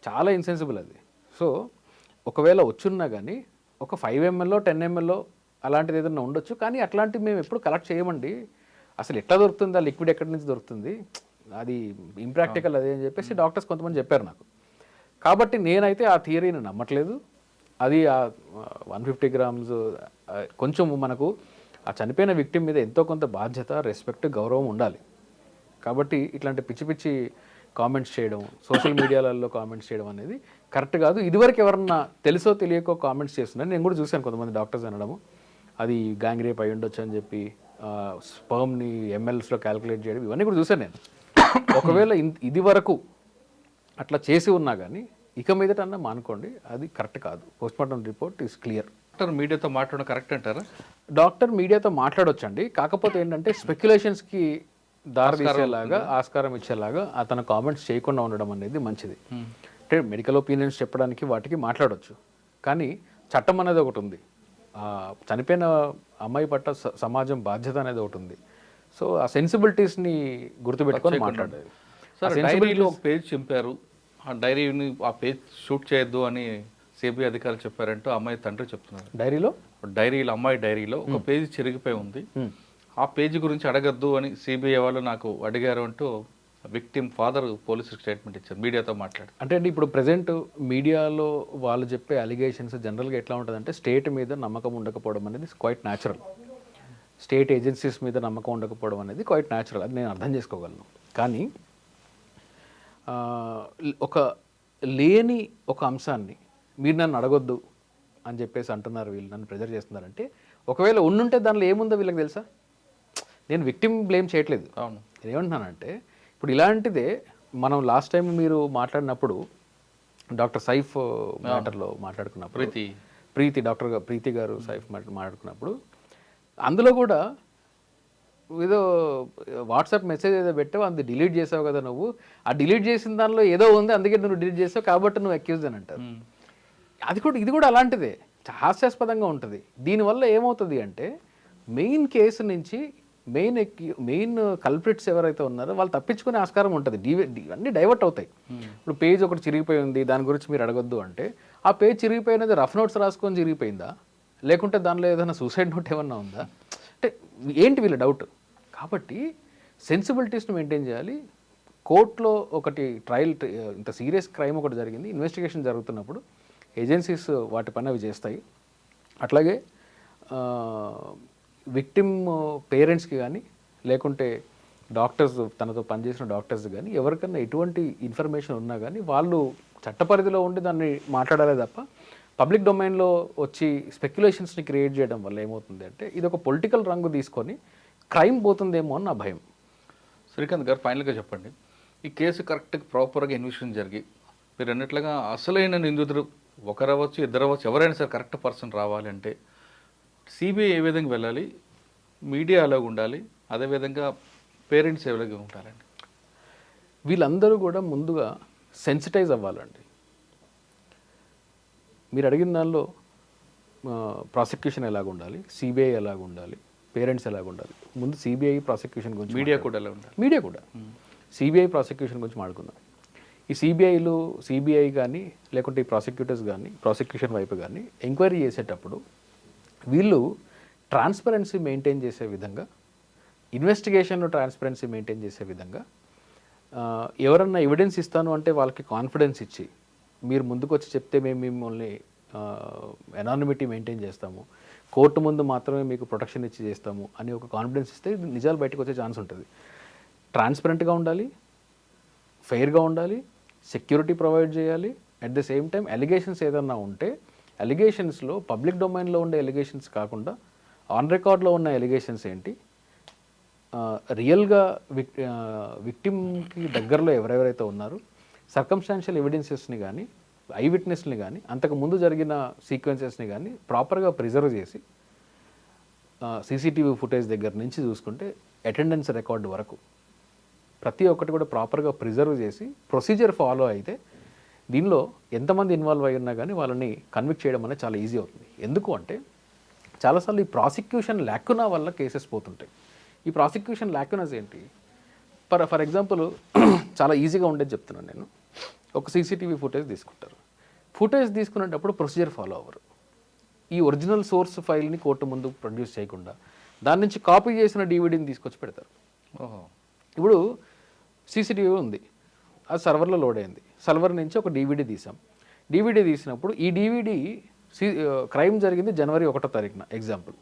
చాలా ఇన్సెన్సిబుల్ అది. సో ఒకవేళ వచ్చున్నా కానీ ఒక 5 ml 10 ml అలాంటిది ఏదైనా ఉండొచ్చు, కానీ అట్లాంటివి మేము ఎప్పుడు కలెక్ట్ చేయమండి, అసలు ఎట్లా దొరుకుతుంది, ఆ లిక్విడ్ ఎక్కడి నుంచి దొరుకుతుంది, అది ఇంప్రాక్టికల్ అదే అని చెప్పేసి డాక్టర్స్ కొంతమంది చెప్పారు నాకు. కాబట్టి నేనైతే ఆ థియరీని నమ్మట్లేదు. అది ఆ 150 గ్రామ్స్ కొంచెం మనకు ఆ చనిపోయిన విక్టిమ్ మీద ఎంతో కొంత బాధ్యత, రెస్పెక్ట్, గౌరవం ఉండాలి. కాబట్టి ఇట్లాంటి పిచ్చి పిచ్చి కామెంట్స్ చేయడం, సోషల్ మీడియాలలో కామెంట్స్ చేయడం అనేది కరెక్ట్ కాదు. ఇదివరకు ఎవరన్నా తెలుసో తెలియకో కామెంట్స్ చేస్తున్నారు, నేను కూడా చూశాను కొంతమంది డాక్టర్స్ అనడము అది గ్యాంగ్ రేప్ అయి ఉండొచ్చు అని చెప్పి స్పర్మ్ని ఎంఎల్స్లో క్యాలిక్యులేట్ చేయడం ఇవన్నీ కూడా చూసాను నేను. ఒకవేళ ఇది వరకు అట్లా చేసి ఉన్నా కానీ ఇక మీదట అన్న మానుకోండి, అది కరెక్ట్ కాదు. Postmortem report is clear. Doctor మీడియాతో మాట్లాడడం కరెక్ట్ అంటారా? డాక్టర్ మీడియాతో మాట్లాడొచ్చండి, కాకపోతే ఏంటంటే స్పెక్యులేషన్స్కి దారి తీసేలాగా, ఆస్కారం ఇచ్చేలాగా అతను కామెంట్స్ చేయకుండా ఉండడం అనేది మంచిది. అంటే మెడికల్ ఒపీనియన్స్ చెప్పడానికి వాటికి మాట్లాడవచ్చు, కానీ చట్టం అనేది ఒకటి ఉంది, చనిపోయిన అమ్మాయి పట్ల సమాజం బాధ్యత అనేది ఒకటి ఉంది. సో ఆ సెన్సిబిలిటీస్ని గుర్తుపెట్టుకొని మాట్లాడాలి. సార్, డైరీలో ఒక పేజ్ చింపారు, ఆ డైరీని ఆ పేజ్ షూట్ చేయొద్దు అని సిబిఐ అధికారులు చెప్పారంటూ అమ్మాయి తండ్రి చెప్తున్నారు. డైరీలో అమ్మాయి డైరీలో ఒక పేజీ చిరిగిపోయి ఉంది, ఆ పేజీ గురించి అడగద్దు అని సిబిఐ వాళ్ళు నాకు అడిగారు అంటూ విక్టిమ్ ఫాదర్ పోలీసులకు స్టేట్మెంట్ ఇచ్చారు మీడియాతో మాట్లాడి. అంటే అండి ఇప్పుడు ప్రజెంట్ మీడియాలో వాళ్ళు చెప్పే అలిగేషన్స్ జనరల్గా ఎట్లా ఉంటుందంటే స్టేట్ మీద నమ్మకం ఉండకపోవడం అనేది క్వైట్ న్యాచురల్, స్టేట్ ఏజెన్సీస్ మీద నమ్మకం ఉండకపోవడం అనేది క్వైట్ న్యాచురల్, అది నేను అర్థం చేసుకోగలను. కానీ ఒక లేని ఒక అంశాన్ని మీరు నన్ను అడగొద్దు అని చెప్పేసి అంటున్నారు, వీళ్ళు నన్ను ప్రెజర్ చేస్తున్నారంటే ఒకవేళ ఉండుంటే దానిలో ఏముందో వీళ్ళకి తెలుసా? నేను విక్టిమ్ బ్లేమ్ చేయట్లేదు. అవును, నేనేమంటున్నానంటే ఇప్పుడు ఇలాంటిదే మనం లాస్ట్ టైం మీరు మాట్లాడినప్పుడు డాక్టర్ సైఫ్ మ్యాటర్లో మాట్లాడుకున్నప్పుడు ప్రీతి గారు సైఫ్ మాట్లాడుకున్నప్పుడు అందులో కూడా ఏదో వాట్సాప్ మెసేజ్ ఏదో పెట్టావు, అది డిలీట్ చేసావు కదా నువ్వు, ఆ డిలీట్ చేసిన దానిలో ఏదో ఉంది అందుకే నువ్వు డిలీట్ చేసావు కాబట్టి నువ్వు అక్యూజ్ అని అంటారు. ఇది కూడా అలాంటిదే, హాస్యాస్పదంగా ఉంటుంది. దీనివల్ల ఏమవుతుంది అంటే మెయిన్ కేసు నుంచి మెయిన్ కల్ప్రిట్స్ ఎవరైతే ఉన్నారో వాళ్ళు తప్పించుకునే ఆస్కారం ఉంటుంది, అన్నీ డైవర్ట్ అవుతాయి. ఇప్పుడు పేజ్ ఒకటి చిరిగిపోయి ఉంది, దాని గురించి మీరు అడగొద్దు అంటే ఆ పేజ్ చిరిగిపోయినది రఫ్ నోట్స్ రాసుకొని చిరిగిపోయిందా, లేకుంటే దానిలో ఏదైనా సూసైడ్ నోట్ ఏమన్నా ఉందా, అంటే ఏంటి వీళ్ళ డౌట్. కాబట్టి సెన్సిబిలిటీస్ని మెయింటైన్ చేయాలి. కోర్టులో ఒకటి ట్రయల్, ఇంత సీరియస్ క్రైమ్ ఒకటి జరిగింది, ఇన్వెస్టిగేషన్ జరుగుతున్నప్పుడు ఏజెన్సీస్ వాటి పని అవి చేస్తాయి. అట్లాగే విక్టిమ్ పేరెంట్స్కి కానీ లేకుంటే డాక్టర్స్, తనతో పనిచేసిన డాక్టర్స్ కానీ ఎవరికన్నా ఎటువంటి ఇన్ఫర్మేషన్ ఉన్నా కానీ వాళ్ళు చట్టపరిధిలో ఉండి దాన్ని మాట్లాడాలే తప్ప పబ్లిక్ డొమైన్లో వచ్చి స్పెక్యులేషన్స్ని క్రియేట్ చేయడం వల్ల ఏమవుతుంది అంటే ఇది ఒక పొలిటికల్ రంగు తీసుకొని క్రైమ్ పోతుందేమో అని నా భయం. శ్రీకాంత్ గారు, ఫైనల్గా చెప్పండి, ఈ కేసు కరెక్ట్గా ప్రాపర్గా ఇన్వెస్టిగేషన్ జరిగి మీరు అన్నట్లుగా అసలైన నిందితుడు ఒకరవచ్చు ఇద్దరవచ్చు ఎవరైనా సరే కరెక్ట్ పర్సన్ రావాలి అంటే సిబిఐ ఏ విధంగా వెళ్ళాలి, మీడియా ఎలాగ ఉండాలి, అదేవిధంగా పేరెంట్స్ ఎలాగ ఉండాలండి? వీళ్ళందరూ కూడా ముందుగా సెన్సిటైజ్ అవ్వాలండి. మీరు అడిగిన దానిలో ప్రాసిక్యూషన్ ఎలాగ ఉండాలి, సిబిఐ ఎలాగ ఉండాలి, పేరెంట్స్ ఎలాగ ఉండాలి, ముందు సిబిఐ ప్రాసిక్యూషన్ గురించి, మీడియా కూడా ఎలా ఉండాలి, మీడియా కూడా సిబిఐ ప్రాసిక్యూషన్ గురించి మాట్లాడుకుందాం. ఈ సిబిఐ కానీ లేకుంటే ఈ ప్రాసిక్యూటర్స్ కానీ ప్రాసిక్యూషన్ వైపు కానీ ఎంక్వైరీ చేసేటప్పుడు వీళ్ళు ట్రాన్స్పరెన్సీ మెయింటైన్ చేసే విధంగా, ఇన్వెస్టిగేషన్లో ట్రాన్స్పరెన్సీ మెయింటైన్ చేసే విధంగా, ఎవరన్నా ఎవిడెన్స్ ఇస్తాను అంటే వాళ్ళకి కాన్ఫిడెన్స్ ఇచ్చి మీరు ముందుకు వచ్చి చెప్తే మేము మిమ్మల్ని ఎనానిమిటీ మెయింటైన్ చేస్తాము, కోర్టు ముందు మాత్రమే మీకు ప్రొటెక్షన్ ఇచ్చి చేస్తాము అని ఒక కాన్ఫిడెన్స్ ఇస్తే నిజాలు బయటకు వచ్చే ఛాన్స్ ఉంటుంది. ట్రాన్స్పరెంట్గా ఉండాలి, ఫెయిర్గా ఉండాలి, సెక్యూరిటీ ప్రొవైడ్ చేయాలి. At the same time allegations ఏదన్నా ఉంటే ఎలిగేషన్స్లో పబ్లిక్ డొమైన్లో ఉండే ఎలిగేషన్స్ కాకుండా ఆన్ రికార్డ్లో ఉన్న ఎలిగేషన్స్ ఏంటి, రియల్గా విక్టిమ్కి దగ్గరలో ఎవరెవరైతే ఉన్నారో సర్కమ్స్టాన్షియల్ ఎవిడెన్సెస్ని కానీ ఐ విట్నెస్ని కానీ అంతకు ముందు జరిగిన సీక్వెన్సెస్ని కానీ ప్రాపర్గా ప్రిజర్వ్ చేసి సీసీటీవీ ఫుటేజ్ దగ్గర నుంచి చూసుకుంటే అటెండెన్స్ రికార్డు వరకు ప్రతి ఒక్కటి కూడా ప్రాపర్గా ప్రిజర్వ్ చేసి ప్రొసీజర్ ఫాలో అయితే దీనిలో ఎంతమంది ఇన్వాల్వ్ అయి ఉన్నా కానీ వాళ్ళని కన్విక్ట్ చేయడం అనేది చాలా ఈజీ అవుతుంది. ఎందుకు అంటే చాలాసార్లు ఈ ప్రాసిక్యూషన్ ల్యాకునా వల్ల కేసెస్ పోతుంటాయి. ఈ ప్రాసిక్యూషన్ ల్యాకునాస్ ఏంటి? ఫర్ ఎగ్జాంపుల్ చాలా ఈజీగా ఉండేది చెప్తున్నాను నేను. ఒక సీసీటీవీ ఫుటేజ్ తీసుకుంటారు, ఫుటేజ్ తీసుకునేటప్పుడు ప్రొసీజర్ ఫాలో అవ్వరు. ఈ ఒరిజినల్ సోర్స్ ఫైల్ని కోర్టు ముందు ప్రొడ్యూస్ చేయకుండా దాని నుంచి కాపీ చేసిన డీవీడీని తీసుకొచ్చి పెడతారు. ఇప్పుడు సీసీటీవీ ఉంది, అది సర్వర్లో లోడ్ అయింది, సర్వర్ నుంచి ఒక డీవీడీ తీసాం. డీవీడీ తీసినప్పుడు ఈ డీవీడీ క్రైమ్ జరిగింది జనవరి 1వ తారీఖున ఎగ్జాంపుల్.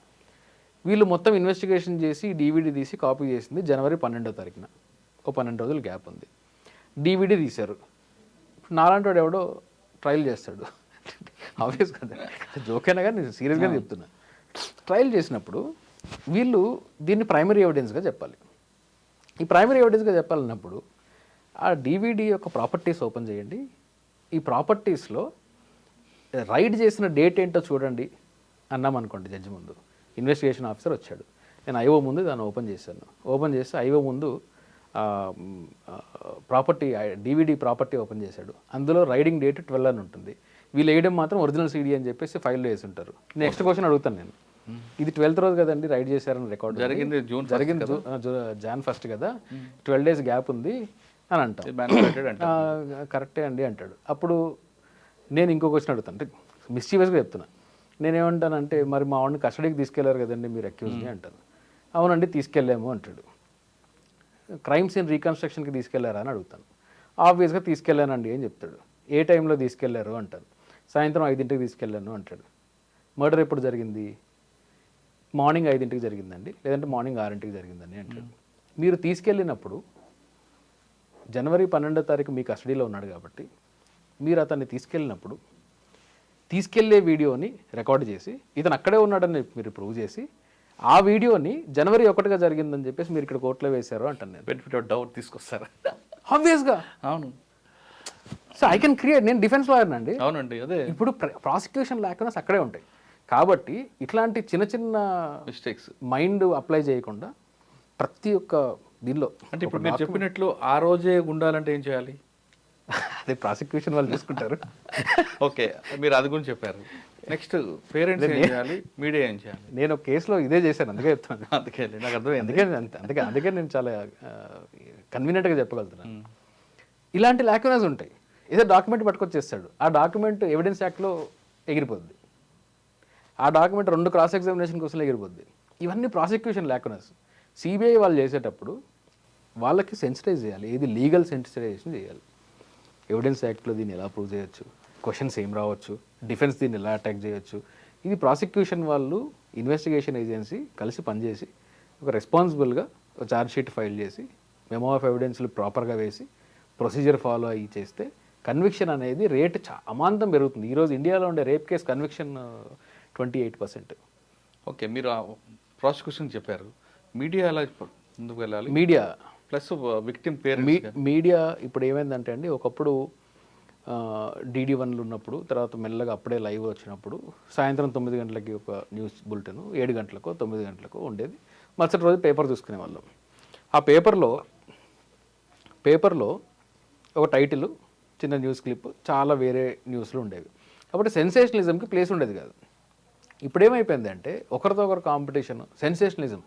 వీళ్ళు మొత్తం ఇన్వెస్టిగేషన్ చేసి డీవీడీ తీసి కాపీ చేసింది జనవరి 12వ తారీఖున, ఓ 12 రోజులు గ్యాప్ ఉంది. డీవీడీ తీశారు, నాలాంటి వాడు ఎవడో ట్రయల్ చేస్తాడు, ఆబ్వియస్ కదా, జోకైనా కానీ నేను సీరియస్గా చెప్తున్నా. ట్రయల్ చేసినప్పుడు వీళ్ళు దీన్ని ప్రైమరీ ఎవిడెన్స్గా చెప్పాలి. ఈ ప్రైమరీ ఎవిడెన్స్గా చెప్పాలన్నప్పుడు ఆ డివిడి యొక్క ప్రాపర్టీస్ ఓపెన్ చేయండి. ఈ ప్రాపర్టీస్లో రైడ్ చేసిన డేట్ ఏంటో చూడండి అన్నాం అనుకోండి జడ్జి ముందు. ఇన్వెస్టిగేషన్ ఆఫీసర్ వచ్చాడు, నేను ఐఓ ముందు దాన్ని ఓపెన్ చేశాను. ఓపెన్ చేస్తే ఐఓ ముందు ప్రాపర్టీ డివిడి ప్రాపర్టీ ఓపెన్ చేశాడు. అందులో రైడింగ్ డేట్ 12 అని ఉంటుంది. వీళ్ళు వేయడం మాత్రం ఒరిజినల్ సీడీ అని చెప్పేసి ఫైల్లో వేసి ఉంటారు. నెక్స్ట్ క్వశ్చన్ అడుగుతాను నేను, ఇది 12th రోజు కదండి రైడ్ చేశారని రికార్డ్ జరిగింది జాన్ 1 కదా, 12 days గ్యాప్ ఉంది అని అంటాం. కరెక్టే అండి అంటాడు. అప్పుడు నేను ఇంకో క్వశ్చన్ అడుగుతాను, అంటే మిస్చీవియస్గా చెప్తున్నా. నేనేమంటానంటే, మరి మా వాడిని కస్టడీకి తీసుకెళ్లారు కదండి మీరు అక్యూజ్ని అంటాను. అవునండి తీసుకెళ్ళాము అంటాడు. క్రైమ్ సీన్ రీకన్స్ట్రక్షన్కి తీసుకెళ్లారా అని అడుగుతాను. ఆబ్వియస్గా తీసుకెళ్ళానండి అని చెప్తాడు. ఏ టైంలో తీసుకెళ్లారు అంటాను. సాయంత్రం 5ంటికి తీసుకెళ్ళాను అంటాడు. మర్డర్ ఎప్పుడు జరిగింది? మార్నింగ్ 5ంటికి జరిగిందండి, లేదంటే మార్నింగ్ 6ంటికి జరిగిందండి అంటాడు. మీరు తీసుకెళ్ళినప్పుడు జనవరి 12వ తారీఖు మీ కస్టడీలో ఉన్నాడు కాబట్టి మీరు అతన్ని తీసుకెళ్ళినప్పుడు తీసుకెళ్లే వీడియోని రికార్డ్ చేసి ఇతను అక్కడే ఉన్నాడని మీరు ప్రూవ్ చేసి ఆ వీడియోని జనవరి 1గా జరిగిందని చెప్పేసి మీరు ఇక్కడ కోర్టులో వేశారు అంటాను నేను. బెనిఫిట్ ఆఫ్ డౌట్ తీసుకొస్తారు. ఆబ్వియస్గా. అవును. సో ఐ కెన్ క్రియేట్, నేను డిఫెన్స్ లాయర్ అండి. అవునండి, అదే. ఇప్పుడు ప్రాసిక్యూషన్ లేకుండా అక్కడే ఉంటాయి కాబట్టి ఇట్లాంటి చిన్న చిన్న మిస్టేక్స్ మైండ్ అప్లై చేయకుండా ప్రతి ఒక్క దీనిలో, అంటే ఇప్పుడు మీరు చెప్పినట్లు ఆ రోజే ఉండాలంటే ఏం చేయాలి? అదే ప్రాసిక్యూషన్ వాళ్ళు చూసుకుంటారు. ఓకే, మీరు అది గురించి చెప్పారు. నెక్స్ట్ పేరెంట్స్ ఏం చేయాలి, మీడియా ఏం చేయాలి? నేను ఒక కేసులో ఇదే చేశాను, అందుకే చెప్తాను. అందుకే నాకు అర్థమైంది. అందుకే నేను చాలా కన్వీనియంట్గా చెప్పగలుగుతున్నాను. ఇలాంటి లాక్యునస్ ఉంటాయి. ఏదో డాక్యుమెంట్ పట్టుకొచ్చేస్తాడు, ఆ డాక్యుమెంట్ ఎవిడెన్స్ యాక్ట్లో ఎగిరిపోద్ది. ఆ డాక్యుమెంట్ 2 క్రాస్ ఎగ్జామినేషన్ కోసం ఎగిరిపోద్ది. ఇవన్నీ ప్రాసిక్యూషన్ లాక్యునస్. సిబిఐ వాళ్ళు చేసేటప్పుడు వాళ్ళకి సెన్సిటైజ్ చేయాలి, ఏది లీగల్ సెన్సిటైజేషన్ చేయాలి. ఎవిడెన్స్ యాక్ట్లో దీన్ని ఎలా ప్రూవ్ చేయొచ్చు, క్వశ్చన్స్ ఏం రావచ్చు, డిఫెన్స్ దీన్ని ఎలా అటాక్ చేయొచ్చు, ఇది ప్రాసిక్యూషన్ వాళ్ళు, ఇన్వెస్టిగేషన్ ఏజెన్సీ కలిసి పనిచేసి ఒక రెస్పాన్సిబుల్గా ఒక ఛార్జ్షీట్ ఫైల్ చేసి మెమో ఆఫ్ ఎవిడెన్స్లు ప్రాపర్గా వేసి ప్రొసీజర్ ఫాలో అయ్యి చేస్తే కన్విక్షన్ అనేది రేట్ అమాంతం పెరుగుతుంది. ఈరోజు ఇండియాలో ఉండే రేప్ కేసు కన్విక్షన్ 28%. ఓకే, మీరు ప్రాసిక్యూషన్ చెప్పారు, మీడియా ఎలా ముందుకు వెళ్ళాలి? Media plus victim parents. Media ఇప్పుడు ఏమైందంటే అండి, ఒకప్పుడు DD1లు ఉన్నప్పుడు, తర్వాత మెల్లగా అప్పుడే లైవ్ వచ్చినప్పుడు సాయంత్రం 9 గంటలకి ఒక న్యూస్ బులెటిన్, 7 గంటలకో 9 గంటలకో ఉండేది. మరుసటి రోజు పేపర్ చూసుకునేవాళ్ళం. ఆ పేపర్లో ఒక టైటిల్, చిన్న న్యూస్ క్లిప్, చాలా వేరే న్యూస్లు ఉండేవి. కాబట్టి సెన్సేషనలిజంకి ప్లేస్ ఉండేది కాదు. ఇప్పుడు ఏమైపోయింది అంటే ఒకరితో ఒకరు కాంపిటీషన్, సెన్సేషనలిజం.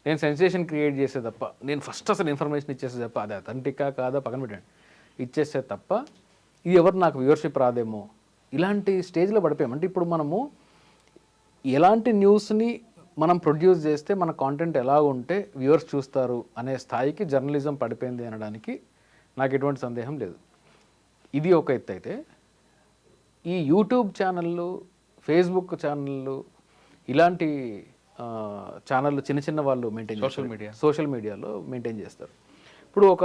నేను సెన్సేషన్ క్రియేట్ చేసే తప్ప, నేను ఫస్ట్ అసలు ఇన్ఫర్మేషన్ ఇచ్చేస్తే తప్ప, అది అథెంటికా కాదా పక్కన పెట్టండి, ఇచ్చేస్తే తప్ప ఇది ఎవరు నాకు వ్యూవర్షిప్ రాదేమో, ఇలాంటి స్టేజ్లో పడిపోయాం. అంటే ఇప్పుడు మనము ఎలాంటి న్యూస్ని మనం ప్రొడ్యూస్ చేస్తే మన కాంటెంట్ ఎలా ఉంటే వ్యూవర్స్ చూస్తారు అనే స్థాయికి జర్నలిజం పడిపోయింది అనడానికి నాకు ఎటువంటి సందేహం లేదు. ఇది ఒక ఎత్తు అయితే, ఈ యూట్యూబ్ ఛానళ్ళు, ఫేస్బుక్ ఛానళ్ళు, ఇలాంటి ఛానళ్ళు చిన్న చిన్న వాళ్ళు మెయింటైన్ చేస్తారు, సోషల్ మీడియాలో మెయింటైన్ చేస్తారు. ఇప్పుడు ఒక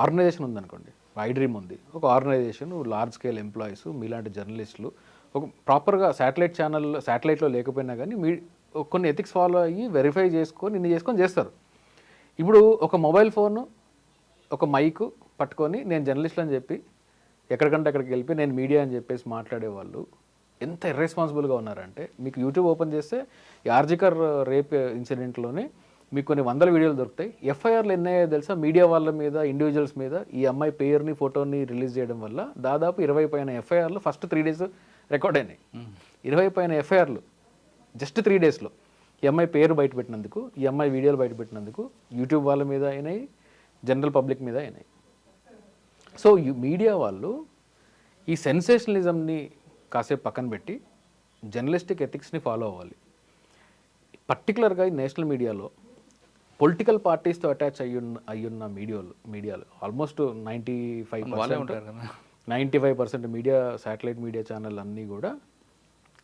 ఆర్గనైజేషన్ ఉందనుకోండి, ఐడ్రీమ్ ఉంది, ఒక ఆర్గనైజేషన్, లార్జ్ స్కేల్ ఎంప్లాయీస్, మీలాంటి జర్నలిస్టులు ఒక ప్రాపర్గా శాటిలైట్లో లేకపోయినా కానీ కొన్ని ఎథిక్స్ ఫాలో అయ్యి వెరిఫై చేసుకొని ఇన్ని చేస్తారు. ఇప్పుడు ఒక మొబైల్ ఫోను, ఒక మైకు పట్టుకొని నేను జర్నలిస్ట్ అని చెప్పి ఎక్కడికంటే అక్కడికి వెళ్ళి నేను మీడియా అని చెప్పేసి మాట్లాడేవాళ్ళు ఎంత ఇర్రెస్పాన్సిబుల్గా ఉన్నారంటే, మీకు యూట్యూబ్ ఓపెన్ చేస్తే ఈ ఆర్జికర్ రేప్ ఇన్సిడెంట్లోనే మీకు కొన్ని 100 వీడియోలు దొరుకుతాయి. ఎఫ్ఐఆర్లు ఎన్నయ్యో తెలుసా? మీడియా వాళ్ళ మీద, ఇండివిజువల్స్ మీద ఈ అమ్మాయి పేరుని, ఫోటోని రిలీజ్ చేయడం వల్ల దాదాపు 20 పైన ఎఫ్ఐఆర్లు ఫస్ట్ 3 days రికార్డ్ అయినాయి. 20 పైన ఎఫ్ఐఆర్లు జస్ట్ 3 daysలో. ఈ అమ్మాయి పేరు బయటపెట్టినందుకు, ఈ అమ్మాయి వీడియోలు బయటపెట్టినందుకు యూట్యూబ్ వాళ్ళ మీద అయినాయి, జనరల్ పబ్లిక్ మీద అయినాయి. సో మీడియా వాళ్ళు ఈ సెన్సేషనలిజంని కాసేపు పక్కన పెట్టి జర్నలిస్టిక్ ఎథిక్స్ని ఫాలో అవ్వాలి. పర్టికులర్గా ఈ నేషనల్ మీడియాలో పొలిటికల్ పార్టీస్తో అటాచ్ అయ్యున్న మీడియాలు almost 95% media, satellite media channel అన్నీ కూడా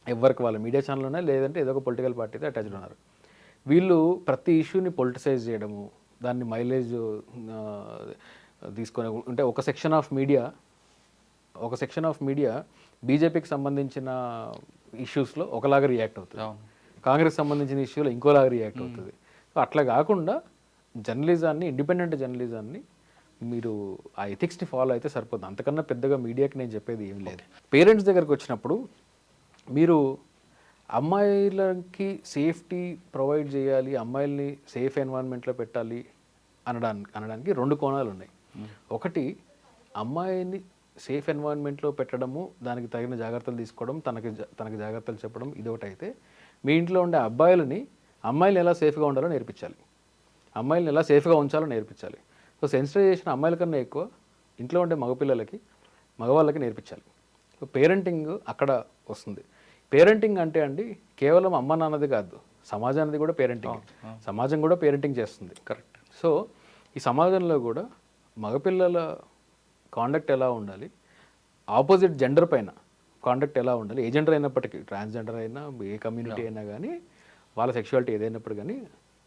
ఎవరికి వాళ్ళ మీడియా ఛానల్ ఉన్నాయి, లేదంటే ఏదో ఒక పొలిటికల్ పార్టీతో అటాచ్డ్ ఉన్నారు. వీళ్ళు ప్రతి ఇష్యూని పొలిటిసైజ్ చేయడము, దాన్ని మైలేజ్ తీసుకొని, అంటే ఒక సెక్షన్ ఆఫ్ మీడియా బీజేపీకి సంబంధించిన ఇష్యూస్లో ఒకలాగా రియాక్ట్ అవుతుంది, కాంగ్రెస్ సంబంధించిన ఇష్యూలో ఇంకోలాగా రియాక్ట్ అవుతుంది. సో అట్లా కాకుండా జర్నలిజాన్ని, ఇండిపెండెంట్ జర్నలిజాన్ని మీరు ఆ ఎథిక్స్ని ఫాలో అయితే సరిపోతుంది. అంతకన్నా పెద్దగా మీడియాకి నేను చెప్పేది ఏం లేదు. పేరెంట్స్ దగ్గరకు వచ్చినప్పుడు మీరు అమ్మాయిలకి సేఫ్టీ ప్రొవైడ్ చేయాలి, అమ్మాయిల్ని సేఫ్ ఎన్వైరన్మెంట్లో పెట్టాలి అనడానికి రెండు కోణాలు ఉన్నాయి. ఒకటి, అమ్మాయిని సేఫ్ ఎన్వైరన్మెంట్లో పెట్టడము, దానికి తగిన జాగ్రత్తలు తీసుకోవడం, తనకి జాగ్రత్తలు చెప్పడం, ఇదొకటి అయితే, మీ ఇంట్లో ఉండే అమ్మాయిలు ఎలా సేఫ్గా ఉండాలో నేర్పించాలి, అమ్మాయిలను ఎలా సేఫ్గా ఉంచాలో నేర్పించాలి. సో సెన్సిటైజేషన్ అమ్మాయిల కన్నా ఎక్కువ ఇంట్లో ఉండే మగవాళ్ళకి నేర్పించాలి. సో పేరెంటింగ్ అక్కడ వస్తుంది. పేరెంటింగ్ అంటే అండి కేవలం అమ్మ నాన్నది కాదు, సమాజానికి కూడా పేరెంటింగ్, సమాజం కూడా పేరెంటింగ్ చేస్తుంది. కరెక్ట్. సో ఈ సమాజంలో కూడా మగపిల్లల కాండక్ట్ ఎలా ఉండాలి, ఆపోజిట్ జెండర్ పైన కాండక్ట్ ఎలా ఉండాలి, ఏ జెండర్ అయినప్పటికీ, ట్రాన్స్జెండర్ అయినా ఏ కమ్యూనిటీ అయినా కానీ, వాళ్ళ సెక్షువాలిటీ ఏదైనప్పుడు కానీ,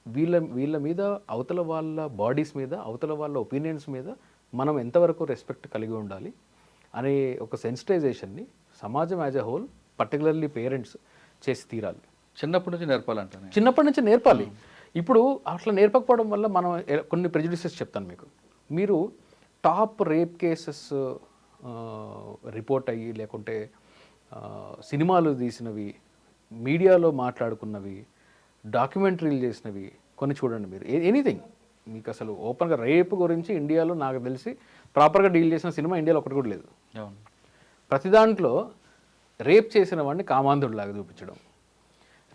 వీళ్ళ మీద, అవతల వాళ్ళ బాడీస్ మీద, అవతల వాళ్ళ ఒపీనియన్స్ మీద మనం ఎంతవరకు రెస్పెక్ట్ కలిగి ఉండాలి అనే ఒక సెన్సిటైజేషన్ని సమాజం as a whole, particularly parents చేసి తీరాలి. చిన్నప్పటి నుంచి నేర్పాలంటాను. చిన్నప్పటి నుంచి నేర్పాలి. ఇప్పుడు అట్లా నేర్పకపోవడం వల్ల మనం కొన్ని ప్రెజుడిసెస్ చెప్తాను మీకు. మీరు టాప్ రేప్ కేసెస్ రిపోర్ట్ అయ్యి, లేకుంటే సినిమాలు తీసినవి, మీడియాలో మాట్లాడుకున్నవి, డాక్యుమెంటరీలు చేసినవి కొన్ని చూడండి మీరు. ఎనీథింగ్ మీకు అసలు ఓపెన్గా రేప్ గురించి ఇండియాలో నాకు తెలిసి ప్రాపర్గా డీల్ చేసిన సినిమా ఇండియాలో ఒకటి కూడా లేదు. ప్రతి దాంట్లో రేప్ చేసిన వాడిని కామాంధుడిలాగా చూపించడం,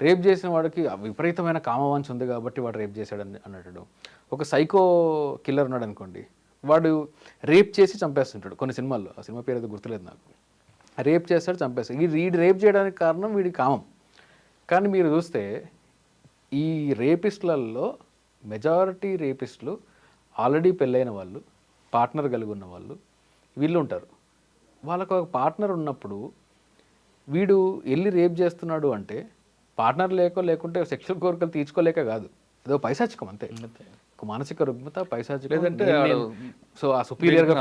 రేప్ చేసిన వాడికి విపరీతమైన కామవాంఛ ఉంది కాబట్టి వాడు రేప్ చేశాడని అన్నట్టు. ఒక సైకో కిల్లర్ ఉన్నాడు అనుకోండి, వాడు రేప్ చేసి చంపేస్తుంటాడు కొన్ని సినిమాల్లో, ఆ సినిమా పేరు అయితే గుర్తులేదు నాకు. రేప్ చేస్తాడు, చంపేస్తాడు. వీడు రేప్ చేయడానికి కారణం వీడి కామం. కానీ మీరు చూస్తే ఈ రేపిస్టులలో మెజారిటీ రేపిస్టులు ఆల్రెడీ పెళ్ళైన వాళ్ళు, పార్ట్నర్ కలిగి ఉన్న వాళ్ళు, వీళ్ళు ఉంటారు. వాళ్ళకు ఒక పార్ట్నర్ ఉన్నప్పుడు వీడు వెళ్ళి రేప్ చేస్తున్నాడు అంటే పార్ట్నర్ లేకుంటే సెక్షువల్ కోరికలు తీర్చుకోలేక కాదు, ఏదో పైశాచికం అంతే. ఒక మానసిక రుగ్మత, పైశాచికం. సో ఆ సుపీరియర్గా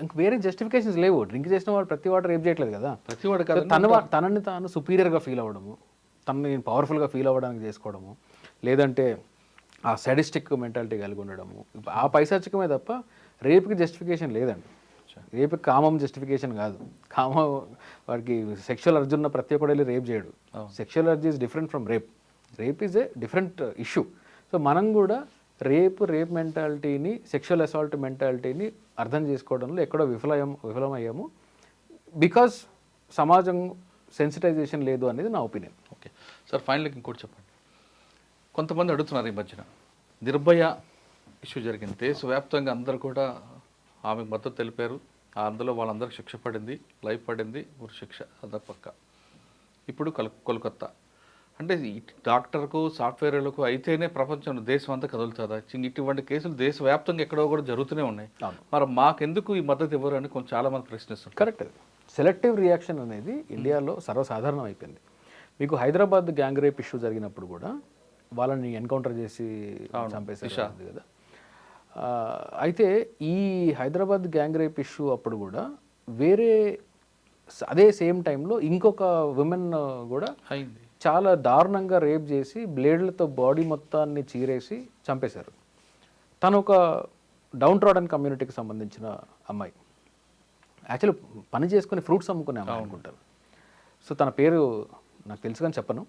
ఇంక వేరే జస్టిఫికేషన్స్ లేవు. డ్రింక్ చేసిన వాడు ప్రతి వాడు రేప్ చేయట్లేదు కదా, ప్రతి వాడు తనని తాను సుపీరియర్గా ఫీల్ అవ్వడము, తనని నేను పవర్ఫుల్గా ఫీల్ అవ్వడానికి చేసుకోవడము, లేదంటే ఆ సాడిస్టిక్ మెంటాలిటీ కలిగి ఉండడము, ఆ పైశాచికమే తప్ప రేపుకి జస్టిఫికేషన్ లేదండి. రేపు కామం జస్టిఫికేషన్ కాదు. వాడికి సెక్షువల్ అర్జీ ఉన్న ప్రతి ఒక్కడు వెళ్ళి రేప్ చేయడు. సెక్షువల్ అర్జీ is different from rape. Rape is a different issue. So మనం కూడా రేప్ మెంటాలిటీని, సెక్షువల్ అసాల్ట్ మెంటాలిటీని అర్థం చేసుకోవడంలో ఎక్కడో విఫలమయ్యాము. బికాజ్ సమాజం సెన్సిటైజేషన్ లేదు అనేది నా ఒపీనియన్. ఓకే సార్, ఫైనల్గా ఇంకోటి చెప్పండి. కొంతమంది అడుగుతున్నారు ఈ మధ్యన నిర్భయ ఇష్యూ జరిగింది, దేశవ్యాప్తంగా అందరూ కూడా ఆమెకు మద్దతు తెలిపారు. అందులో వాళ్ళందరికీ శిక్ష పడింది, లైఫ్ పడింది, ఉరి శిక్ష అదొక పక్క. ఇప్పుడు కోల్కత్తా అంటే డాక్టర్కు, సాఫ్ట్వేర్లకు అయితేనే ప్రపంచం, దేశం అంతా కదులుతుందా? ఇటువంటి కేసులు దేశవ్యాప్తంగా ఎక్కడో కూడా జరుగుతూనే ఉన్నాయి. మరి మాకెందుకు ఈ మద్దతు ఇవ్వరు అని చాలామంది ప్రశ్నిస్తున్నారు. కరెక్ట్. సెలెక్టివ్ రియాక్షన్ అనేది ఇండియాలో సర్వసాధారణం అయిపోయింది. మీకు హైదరాబాద్ గ్యాంగ్ రేప్ ఇష్యూ జరిగినప్పుడు కూడా వాళ్ళని ఎన్కౌంటర్ చేసి చంపేశారు కదా. అయితే ఈ హైదరాబాద్ గ్యాంగ్ రేప్ ఇష్యూ అప్పుడు కూడా వేరే అదే సేమ్ టైంలో ఇంకొక విమెన్ కూడా చాలా దారుణంగా రేప్ చేసి బ్లేడ్లతో బాడీ మొత్తాన్ని చీరేసి చంపేశారు. తను ఒక డౌన్ ట్రాడన్ కమ్యూనిటీకి సంబంధించిన అమ్మాయి, యాక్చువల్లీ పని చేసుకుని ఫ్రూట్స్ అమ్ముకునే అమ్మాయి అనుకుంటాను. సో తన పేరు నాకు తెలుసు కానీ చెప్పను.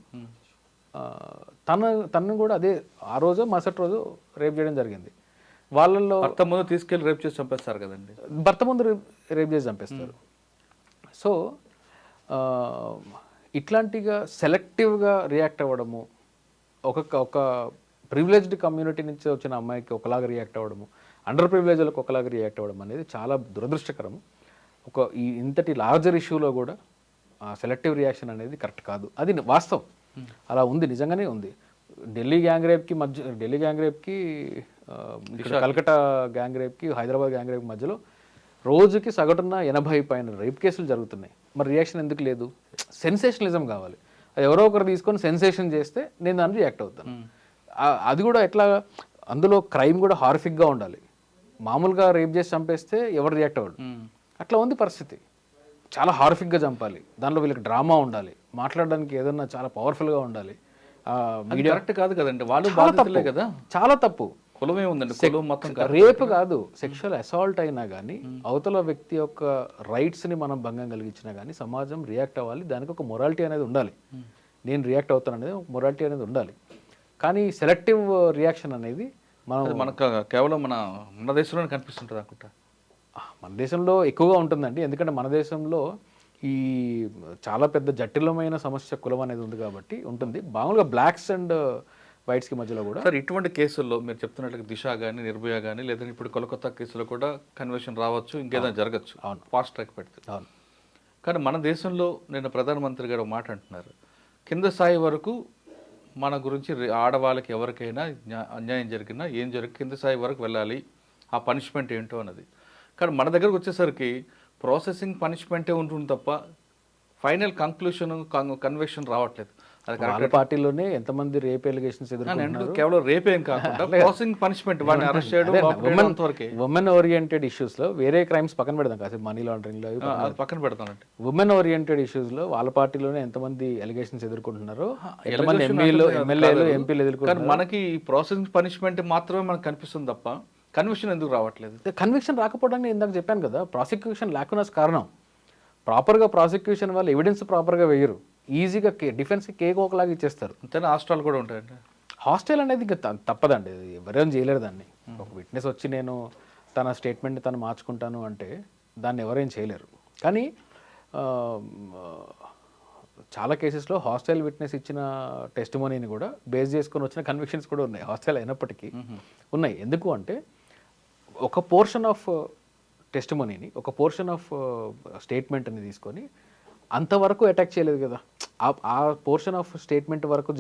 తను కూడా అదే ఆ రోజు మరుసటి రోజు రేప్ చేయడం జరిగింది. వాళ్ళల్లో భర్త ముందు తీసుకెళ్ళి రేప్ చేసి చంపేస్తారు కదండి. భర్త ముందు రేప్ చేసి చంపేస్తారు. సో ఇట్లాంటిగా సెలెక్టివ్గా రియాక్ట్ అవ్వడము, ఒక ప్రివిలేజ్డ్ కమ్యూనిటీ నుంచి వచ్చిన అమ్మాయికి ఒకలాగా రియాక్ట్ అవ్వడము, అండర్ ప్రివిలేజ్లకు ఒకలాగా రియాక్ట్ అవ్వడం అనేది చాలా దురదృష్టకరం. ఇంతటి లార్జర్ ఇష్యూలో కూడా సెలెక్టివ్ రియాక్షన్ అనేది కరెక్ట్ కాదు. అది వాస్తవం, అలా ఉంది, నిజంగానే ఉంది. ఢిల్లీ గ్యాంగ్ రేప్కి కల్కటా గ్యాంగ్ రేప్కి, హైదరాబాద్ గ్యాంగ్ రేప్ మధ్యలో రోజుకి సగటున 80 పైన రేప్ కేసులు జరుగుతున్నాయి. మరి రియాక్షన్ ఎందుకు లేదు? సెన్సేషనలిజం కావాలి. అది ఎవరో ఒకరు తీసుకొని సెన్సేషన్ చేస్తే నేను దాన్ని రియాక్ట్ అవుతాను. అది కూడా ఎట్లా, అందులో క్రైమ్ కూడా హారిఫిక్గా ఉండాలి. మామూలుగా రేప్ చేసి చంపేస్తే ఎవరు రియాక్ట్ అవ్వడు. అట్లా ఉంది పరిస్థితి. చాలా హారిఫిక్గా చంపాలి, దానిలో వీళ్ళకి డ్రామా ఉండాలి, మాట్లాడడానికి ఏదన్నా చాలా పవర్ఫుల్గా ఉండాలి. మీడియా కరెక్ట్ కాదు కదండి, వాళ్ళు చాలా బాధితులే తప్పు కదా. చాలా తప్పు. కులమే ఉందండి, కులం మొత్తం రేపు కాదు, సెక్షువల్ అసాల్ట్ అయినా కానీ అవతల వ్యక్తి యొక్క రైట్స్ని మనం భంగం కలిగించినా కానీ సమాజం రియాక్ట్ అవ్వాలి. దానికి ఒక మొరాలిటీ అనేది ఉండాలి. నేను రియాక్ట్ అవుతాను అనేది ఒక మొరాలిటీ అనేది ఉండాలి. కానీ సెలెక్టివ్ రియాక్షన్ అనేది మనకు కేవలం మన దేశంలోనే కనిపిస్తుంటుంది అనుకుంటా. మన దేశంలో ఎక్కువగా ఉంటుందండి. ఎందుకంటే మన దేశంలో ఈ చాలా పెద్ద జటిలమైన సమస్య కులం అనేది ఉంది కాబట్టి ఉంటుంది. మామూలుగా బ్లాక్స్ అండ్ వైట్స్కి మధ్యలో కూడా. సార్ ఇటువంటి కేసుల్లో మీరు చెప్తున్నట్లుగా దిశ కానీ, నిర్భయ కానీ, లేదంటే ఇప్పుడు కోల్కతా కేసులో కూడా కన్వర్షన్ రావచ్చు, ఇంకేదైనా జరగచ్చు ఫాస్ట్ ట్రాక్ పెడితే. అవును. కానీ మన దేశంలో నిన్న ప్రధానమంత్రి గారు మాట అంటున్నారు, కింద స్థాయి వరకు మన గురించి ఆడవాళ్ళకి ఎవరికైనా అన్యాయం జరిగినా ఏం జరిగి కింద స్థాయి వరకు వెళ్ళాలి, ఆ పనిష్మెంట్ ఏంటో అన్నది. కానీ మన దగ్గరకు వచ్చేసరికి ప్రాసెసింగ్ పనిష్మెంటే ఉంటుంది తప్ప ఫైనల్ కంక్లూషన్ కన్విక్షన్ రావట్లేదు. వాళ్ళ పార్టీలోనే ఎంతమంది రేప్ ఎలిగేషన్స్ ఎదుర్కొంటున్నారు. కేవలం రేపేం కాకుండా ప్రాసెసింగ్ పనిష్మెంట్, వాడిని అరెస్ట్ చేయడం, ఉమెన్ ఓరియంటెడ్ ఇష్యూస్ లో వేరే క్రైమ్స్ పక్కన పెడదాం కాసేపు, మనీ లాండరింగ్ లో పక్కన పెడతానంటే ఉమెన్ ఓరియంటెడ్ ఇష్యూస్ లో వాళ్ళ పార్టీలోనే ఎంతమంది ఎలిగేషన్స్ ఎదుర్కొంటున్నారు, ఎంతమంది ఎమ్మెల్యేలు ఎంపీలు ఎదుర్కొంటున్నారు. మనకి ప్రాసెసింగ్ పనిష్మెంట్ మాత్రమే మనకు కనిపిస్తుంది తప్ప కన్విక్షన్ ఎందుకు రావట్లేదు? కన్విక్షన్ రాకపోవడానికి నేను ఇందాక చెప్పాను కదా, ప్రాసిక్యూషన్ లేకున్నా కారణం. ప్రాపర్గా ప్రాసిక్యూషన్ వాళ్ళు ఎవిడెన్స్ ప్రాపర్గా వేయరు, ఈజీగా డిఫెన్స్కి కేక్ ఒకలాగా ఇచ్చేస్తారు. అంతేనా? హాస్టల్ కూడా ఉంటాయండి. హాస్టల్ అనేది ఇంకా తప్పదండి, ఎవరేం చేయలేరు దాన్ని. ఒక విట్నెస్ వచ్చి నేను తన స్టేట్మెంట్ని తను మార్చుకుంటాను అంటే దాన్ని ఎవరేం చేయలేరు. కానీ చాలా కేసెస్లో హాస్టల్ విట్నెస్ ఇచ్చిన టెస్టిమోనీని కూడా బేస్ చేసుకొని వచ్చిన కన్విక్షన్స్ కూడా ఉన్నాయి, హాస్టల్ అయినప్పటికీ ఉన్నాయి. ఎందుకు అంటే ఒక పోర్షన్ ఆఫ్ టెస్టిమోనీని, ఒక పోర్షన్ ఆఫ్ స్టేట్మెంట్ని తీసుకొని అంతవరకు అటాక్ చేయలేదు కదా, ఆ పోర్షన్ ఆఫ్ స్టేట్మెంట్ వరకు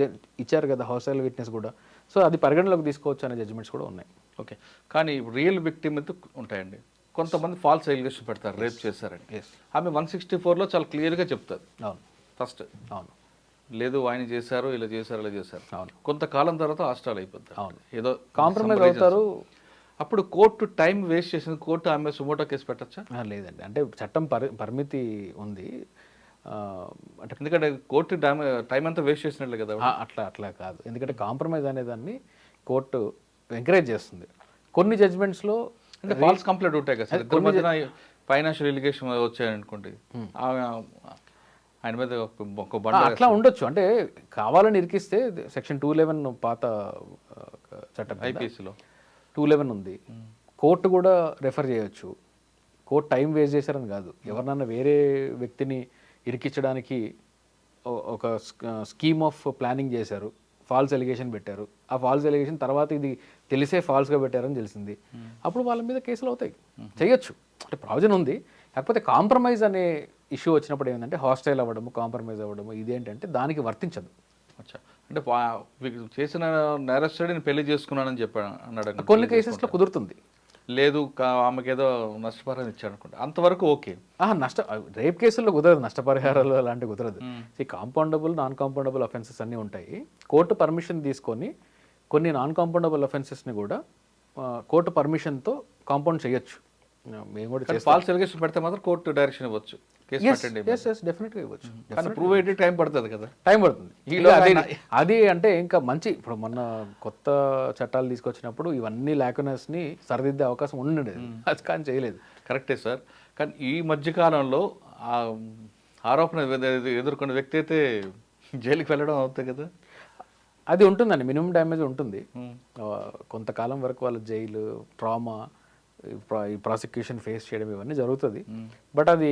ఇచ్చారు కదా హాస్టల్ విట్నెస్ కూడా. సో అది పరిగణలోకి తీసుకోవచ్చు అనే జడ్జిమెంట్స్ కూడా ఉన్నాయి. ఓకే, కానీ రియల్ విక్టిమ్ అయితే ఉంటాయండి. కొంతమంది ఫాల్స్ ఎలిగేషన్ పెడతారు, రేప్ చేశారండి. ఆమె 164లో చాలా క్లియర్గా చెప్తారు. అవును, ఫస్ట్ అవును, లేదు ఆయన చేశారు, ఇలా చేశారు, ఇలా చేశారు. అవును. కొంతకాలం తర్వాత హాస్టల్ అయిపోతారు. అవును, ఏదో కాంప్రమైజ్ అవుతారు. అప్పుడు కోర్టు టైం వేస్ట్ చేసిన కోర్టు ఆమె సుమోటో కేసు పెట్టచ్చా? లేదండి, అంటే చట్టం పరిమితి ఉంది. అంటే ఎందుకంటే కోర్టు టైం అంతా వేస్ట్ చేసినట్లే కదా. అట్లా కాదు, ఎందుకంటే కాంప్రమైజ్ అనేదాన్ని కోర్టు ఎంకరేజ్ చేస్తుంది. కొన్ని జడ్జ్మెంట్స్లో అంటే ఫాల్స్ కంప్లైంట్ ఉంటాయి కదా సార్, కొన్ని మధ్యన ఫైనాన్షియల్ ఎలిగేషన్ వచ్చాయనుకోండి, ఆయన మీద ఒక బండ అట్లా ఉండొచ్చు. అంటే కావాలని ఇరికిస్తే సెక్షన్ 211 పాత చట్టం ఐపీసీలో 211 ఉంది, కోర్టు కూడా రెఫర్ చేయొచ్చు. కోర్టు టైం వేస్ట్ చేశారని కాదు, ఎవరినన్నా వేరే వ్యక్తిని ఇరికించడానికి ఒక స్కీమ్ ఆఫ్ ప్లానింగ్ చేశారు, ఫాల్స్ ఎలిగేషన్ పెట్టారు, ఆ ఫాల్స్ ఎలిగేషన్ తర్వాత ఇది తెలిసే ఫాల్స్గా పెట్టారని తెలిసింది, అప్పుడు వాళ్ళ మీద కేసులు అవుతాయి, చేయొచ్చు. అంటే ప్రావిజన్ ఉంది. కాకపోతే కాంప్రమైజ్ అనే ఇష్యూ వచ్చినప్పుడు ఏంటంటే హాస్టైల్ అవ్వడము, కాంప్రమైజ్ అవ్వడము, ఇదేంటంటే దానికి వర్తించదు. అచ్చా, అంటే చేసిన నేరస్తుడిని పెళ్లి చేసుకున్నానని చెప్పాడు అన్నాడు. కొన్ని కేసెస్లో కుదురుతుంది. లేదు ఆమెకి ఏదో నష్టపరిహారం ఇచ్చాడు అనుకుంటా, అంతవరకు ఓకే. రేప్ కేసుల్లో కుదరదు, నష్టపరిహారాలు అలాంటివి కుదరదు. ఈ కాంపౌండబుల్, నాన్ కాంపౌండబుల్ అఫెన్సెస్ అన్నీ ఉంటాయి. కోర్టు పర్మిషన్ తీసుకొని కొన్ని నాన్ కాంపౌండబుల్ అఫెన్సెస్ని కూడా కోర్టు పర్మిషన్తో కాంపౌండ్ చేయొచ్చు. మేము కూడా ఫాల్స్ ఎలిగేషన్ పెడితే మాత్రం కోర్టు డైరెక్షన్ ఇవ్వచ్చు, కేసు పెట్టండి. డెఫినెట్గా ఇవ్వచ్చు. ప్రూవ్ అయ్యే టైం పడుతుంది కదా, టైం పడుతుంది. అది అంటే ఇంకా మంచి, ఇప్పుడు మొన్న కొత్త చట్టాలు తీసుకొచ్చినప్పుడు ఇవన్నీ ల్యాకునస్ని సరిదిద్దే అవకాశం ఉండేది, అది కానీ చేయలేదు. కరెక్టే సార్. కానీ ఈ మధ్యకాలంలో ఆరోపణ ఎదుర్కొన్న వ్యక్తి అయితే జైలుకి వెళ్ళడం అవుతాయి కదా, అది ఉంటుందండి. మినిమం డ్యామేజ్ ఉంటుంది. కొంతకాలం వరకు వాళ్ళ జైలు, ట్రామా, ఈ ప్రాసిక్యూషన్ ఫేస్ చేయడం ఇవన్నీ జరుగుతుంది. బట్ అది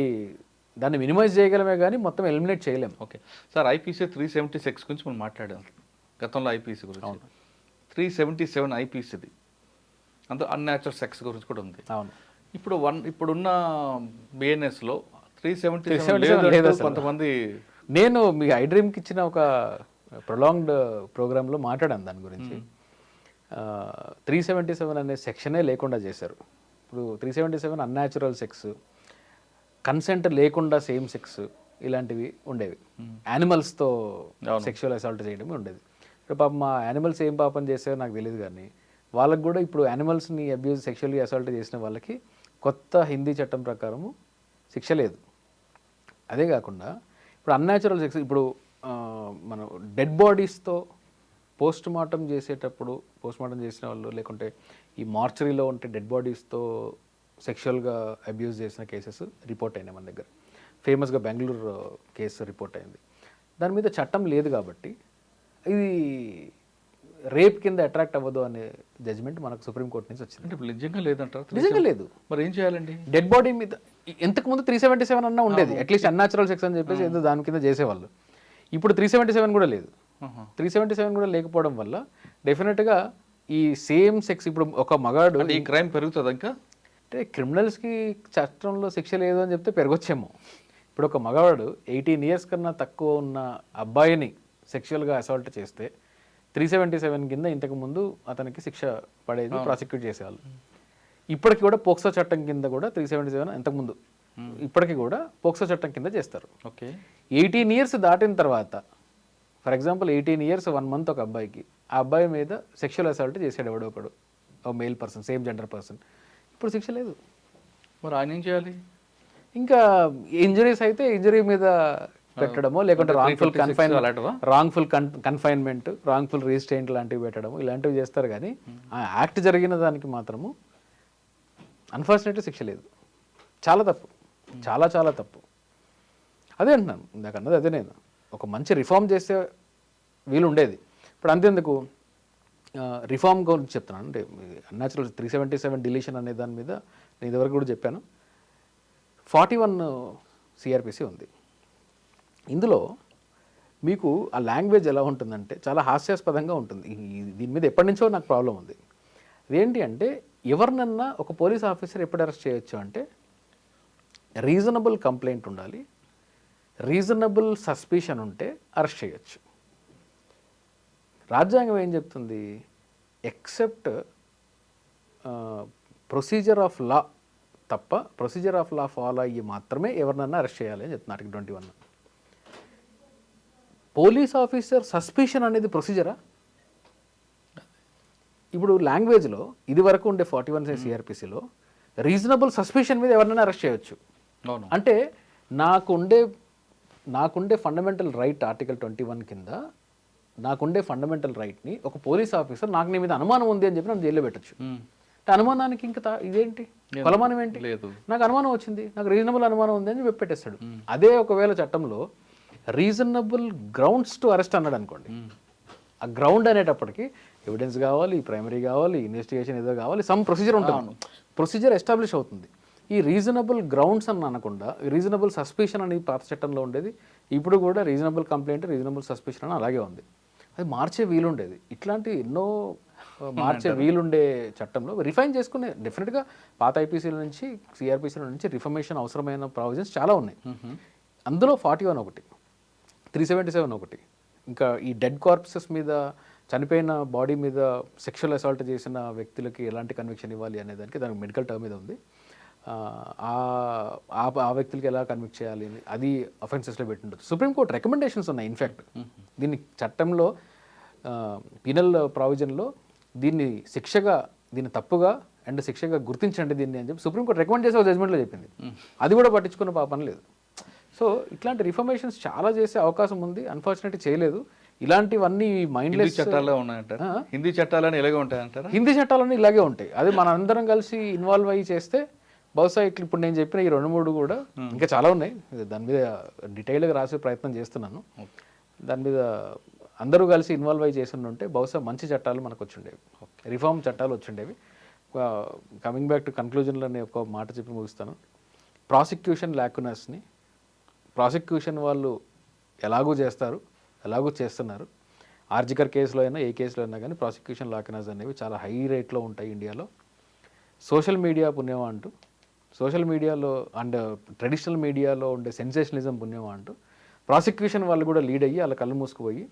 దాన్ని మినిమైజ్ చేయగలమే కానీ మొత్తం ఎలిమినేట్ చేయలేము. ఓకే సార్, ఐపీసీ 376 గురించి మనం మాట్లాడాం గతంలో. ఐపీసీ గురించి 377 ఐపీసీది అంత అన్యాచురల్ సెక్స్ గురించి కూడా ఉంది. అవును. ఇప్పుడున్న బిఎన్ఎస్లో 377 కొంతమంది, నేను మీ ఐడ్రీమ్కి ఇచ్చిన ఒక ప్రొలాంగ్డ్ ప్రోగ్రాంలో మాట్లాడాను దాని గురించి. 377 అనే సెక్షనే లేకుండా చేశారు. ఇప్పుడు 377 అన్యాచురల్ సెక్స్, కన్సెంట్ లేకుండా సేమ్ సెక్స్ ఇలాంటివి ఉండేవి. యానిమల్స్తో సెక్షువల్ అసాల్ట్ చేయడమే ఉండేది. ఇప్పుడు పాపం మా యానిమల్స్ ఏం పాపం చేసారో నాకు తెలియదు, కానీ వాళ్ళకి కూడా ఇప్పుడు యానిమల్స్ని సెక్షువల్లీ అసాల్ట్ చేసిన వాళ్ళకి కొత్త హిందీ చట్టం ప్రకారము శిక్ష లేదు. అదే కాకుండా ఇప్పుడు అన్యాచురల్ సెక్స్, ఇప్పుడు మనం డెడ్ బాడీస్తో పోస్ట్ మార్టం చేసేటప్పుడు, పోస్ట్ మార్టం చేసిన వాళ్ళు లేకుంటే ఈ మార్చరీలో ఉంటే డెడ్ బాడీస్తో సెక్షువల్గా అబ్యూస్ చేసిన కేసెస్ రిపోర్ట్ అయినాయి మన దగ్గర. ఫేమస్గా బెంగళూరు కేసు రిపోర్ట్ అయింది. దాని మీద చట్టం లేదు కాబట్టి ఇది రేప్ కింద అట్రాక్ట్ అవ్వదు అనే జడ్జ్మెంట్ మనకు సుప్రీంకోర్టు నుంచి వచ్చింది. అంటే నిజంగా లేదంటారు? నిజంగా లేదు. మరి ఏం చేయాలండి? డెడ్ బాడీ మీద ఇంతకుముందు 377 అన్నా ఉండేది, అట్లీస్ట్ అన్యాచురల్ సెక్స్ అని చెప్పేసి ఏదో దాని కింద చేసేవాళ్ళు. ఇప్పుడు 377 కూడా లేదు. 377 కూడా లేకపోవడం వల్ల డెఫినెట్గా ఈ సేమ్ సెక్స్, ఇప్పుడు ఒక మగాడు, ఈ క్రైమ్ పెరుగుతుంది ఇంకా. అంటే క్రిమినల్స్కి చట్టంలో శిక్ష లేదు అని చెప్తే పెరగొచ్చేమో. ఇప్పుడు ఒక మగవాడు 18 years కన్నా తక్కువ ఉన్న అబ్బాయిని సెక్షువల్గా అసాల్ట్ చేస్తే 377 కింద ఇంతకుముందు అతనికి శిక్ష పడేది, ప్రాసిక్యూట్ చేసేవాళ్ళు. ఇప్పటికి కూడా పోక్సో చట్టం కింద కూడా 377 ఇంతకుముందు ఇప్పటికి కూడా పోక్సో చట్టం కింద చేస్తారు. ఓకే. 18 years దాటిన తర్వాత, ఫర్ ఎగ్జాంపుల్ 18 years 1 month ఒక అబ్బాయికి, ఆ అబ్బాయి మీద సెక్షువల్ అసాల్ట్ చేసాడు ఎవడో ఒకడు, ఒక male person, same gender person, ఇప్పుడు శిక్ష లేదు. మరి ఆయన ఏం చేయాలి? ఇంకా ఇంజరీస్ అయితే ఇంజరీ మీద పెట్టడమో, లేకుంటే రాంగ్ఫుల్ కన్ఫైన్మెంట్, రాంగ్ఫుల్ రిస్ట్రెయింట్ లాంటివి పెట్టడము, ఇలాంటివి చేస్తారు. కానీ ఆ యాక్ట్ జరిగిన దానికి మాత్రము అన్ఫార్చునేట్లీ శిక్ష లేదు. చాలా తప్పు, చాలా చాలా తప్పు. అదే అంటున్నాను, ఇందాక అన్నది అదే. నేను ఒక మంచి రిఫార్మ్ చేస్తే వీలు ఉండేది. ఇప్పుడు అంతేందుకు రిఫార్మ్ గురించి చెప్తున్నాను. అంటే అన్యాచురల్ 377 డిలీషన్ అనే దాని మీద నేను ఇదివరకు కూడా చెప్పాను. 41 CRPC ఉంది. ఇందులో మీకు ఆ లాంగ్వేజ్ ఎలా ఉంటుందంటే చాలా హాస్యాస్పదంగా ఉంటుంది. దీని మీద ఎప్పటి నుంచో నాకు ప్రాబ్లం ఉంది. అదేంటి అంటే, ఎవరినన్నా ఒక పోలీస్ ఆఫీసర్ ఎప్పుడు అరెస్ట్ చేయొచ్చు అంటే, రీజనబుల్ కంప్లైంట్ ఉండాలి, రీజనబుల్ సస్పిషన్ ఉంటే అరెస్ట్ చేయొచ్చు. రాజ్యాంగం ఏం చెప్తుంది? ఎక్సెప్ట్ ప్రొసీజర్ ఆఫ్ లా తప్ప, ప్రొసీజర్ ఆఫ్ లా ఫాలో అయ్యి మాత్రమే ఎవరినన్నా అరెస్ట్ చేయాలి అని చెప్తుంది ఆర్టికల్ 21. పోలీస్ ఆఫీసర్ సస్పిషన్ అనేది ప్రొసీజరా? ఇప్పుడు లాంగ్వేజ్లో ఇది వరకు ఉండే 41 CRPCలో రీజనబుల్ సస్పిషన్ మీద ఎవరినైనా అరెస్ట్ చేయొచ్చు. అంటే నాకుండే ఫండమెంటల్ రైట్ ఆర్టికల్ 21 కింద నాకుండే ఫండమెంటల్ రైట్ని ఒక పోలీస్ ఆఫీసర్ నాకు నీ మీద అనుమానం ఉంది అని చెప్పి నన్ను జైల్లో పెట్టచ్చు. అనుమానానికి ఇంకా ఇదేంటి కొలమానం ఏంటి? లేదు, నాకు అనుమానం వచ్చింది, నాకు రీజనబుల్ అనుమానం ఉంది అని చెప్పి పెట్టేస్తాడు. అదే ఒకవేళ చట్టంలో రీజనబుల్ గ్రౌండ్స్ టు అరెస్ట్ అన్నాడు అనుకోండి, ఆ గ్రౌండ్ అనేటప్పటికి ఎవిడెన్స్ కావాలి, ప్రైమరీ కావాలి, ఇన్వెస్టిగేషన్ ఏదో కావాలి, సమ్ ప్రొసీజర్ ఉంటుంది, ప్రొసీజర్ ఎస్టాబ్లిష్ అవుతుంది. ఈ రీజనబుల్ గ్రౌండ్స్ అని అనకుండా రీజనబుల్ సస్పిషన్ అనేది పాత చట్టంలో ఉండేది. ఇప్పుడు కూడా రీజనబుల్ కంప్లైంట్, రీజనబుల్ సస్పిషన్ అని అలాగే ఉంది. అది మార్చే వీలుండేది. ఇట్లాంటి ఎన్నో మార్చే వీలుండే చట్టంలో రిఫైన్ చేసుకునే డెఫినెట్గా పాత ఐపీసీల నుంచి, సిఆర్పీసీల నుంచి రిఫర్మేషన్ అవసరమైన ప్రావిజన్స్ చాలా ఉన్నాయి. అందులో 41 ఒకటి, 377 ఒకటి, ఇంకా ఈ డెడ్ కార్ప్సెస్ మీద, చనిపోయిన బాడీ మీద సెక్షువల్ అసాల్ట్ చేసిన వ్యక్తులకి ఎలాంటి కన్విక్షన్ ఇవ్వాలి అనే దానికి దానికి మెడికల్ టర్మ్ మీద ఉంది. ఆ వ్యక్తులకి ఎలా కన్విక్ట్ చేయాలి అని అది అఫెన్సెస్లో పెట్టిండొచ్చు. సుప్రీంకోర్టు రికమెండేషన్స్ ఉన్నాయి. ఇన్ఫ్యాక్ట్ దీన్ని చట్టంలో పీనల్ ప్రావిజన్లో దీన్ని తప్పుగా అండ్ శిక్షగా గుర్తించండి దీన్ని అని చెప్పి సుప్రీంకోర్టు రికమెండ్ చేసే జడ్జ్మెంట్లో చెప్పింది. అది కూడా పట్టించుకున్న పాపం లేదు. సో ఇట్లాంటి రిఫర్మేషన్స్ చాలా చేసే అవకాశం ఉంది. అన్ఫార్చునేట్లీ చేయలేదు. ఇలాంటివన్నీ మైండ్లెస్ చట్టాలు ఉన్నాయంటారా? హిందీ చట్టాలని ఇలాగే ఉంటాయంటారా? హిందీ చట్టాలన్నీ ఇలాగే ఉంటాయి. అది మన అందరం కలిసి ఇన్వాల్వ్ అయ్యి చేస్తే బహుశా ఇప్పుడు నేను చెప్పిన ఈ 2-3 కూడా ఇంకా చాలా ఉన్నాయి. దాని మీద డీటెయిల్గా రాసే ప్రయత్నం చేస్తున్నాను. దాని మీద అందరూ కలిసి ఇన్వాల్వ్ అయ్యి చేసి ఉంటే బహుశా మంచి చట్టాలు మనకు వచ్చిండేవి, రిఫార్మ్ చట్టాలు వచ్చిండేవి. కమింగ్ బ్యాక్ టు కన్క్లూజన్లో నేను ఒక మాట చెప్పి ముగిస్తాను. ప్రాసిక్యూషన్ లాకునస్ని ప్రాసిక్యూషన్ వాళ్ళు ఎలాగూ చేస్తారు, ఎలాగూ చేస్తున్నారు. ఆర్జికర్ కేసులో అయినా ఏ కేసులో అయినా కానీ ప్రాసిక్యూషన్ లాకునస్ అనేవి చాలా హై రేట్లో ఉంటాయి ఇండియాలో. సోషల్ మీడియా పుణ్యమా అంటూ, సోషల్ మీడియాలో అండ్ ట్రెడిషనల్ మీడియాలో ఉండే సెన్సేషనలిజం పుణ్యమా అంటూ ప్రాసిక్యూషన్ వాళ్ళు కూడా లీడ్ అయ్యి వాళ్ళ కళ్ళు మూసుకుపోయి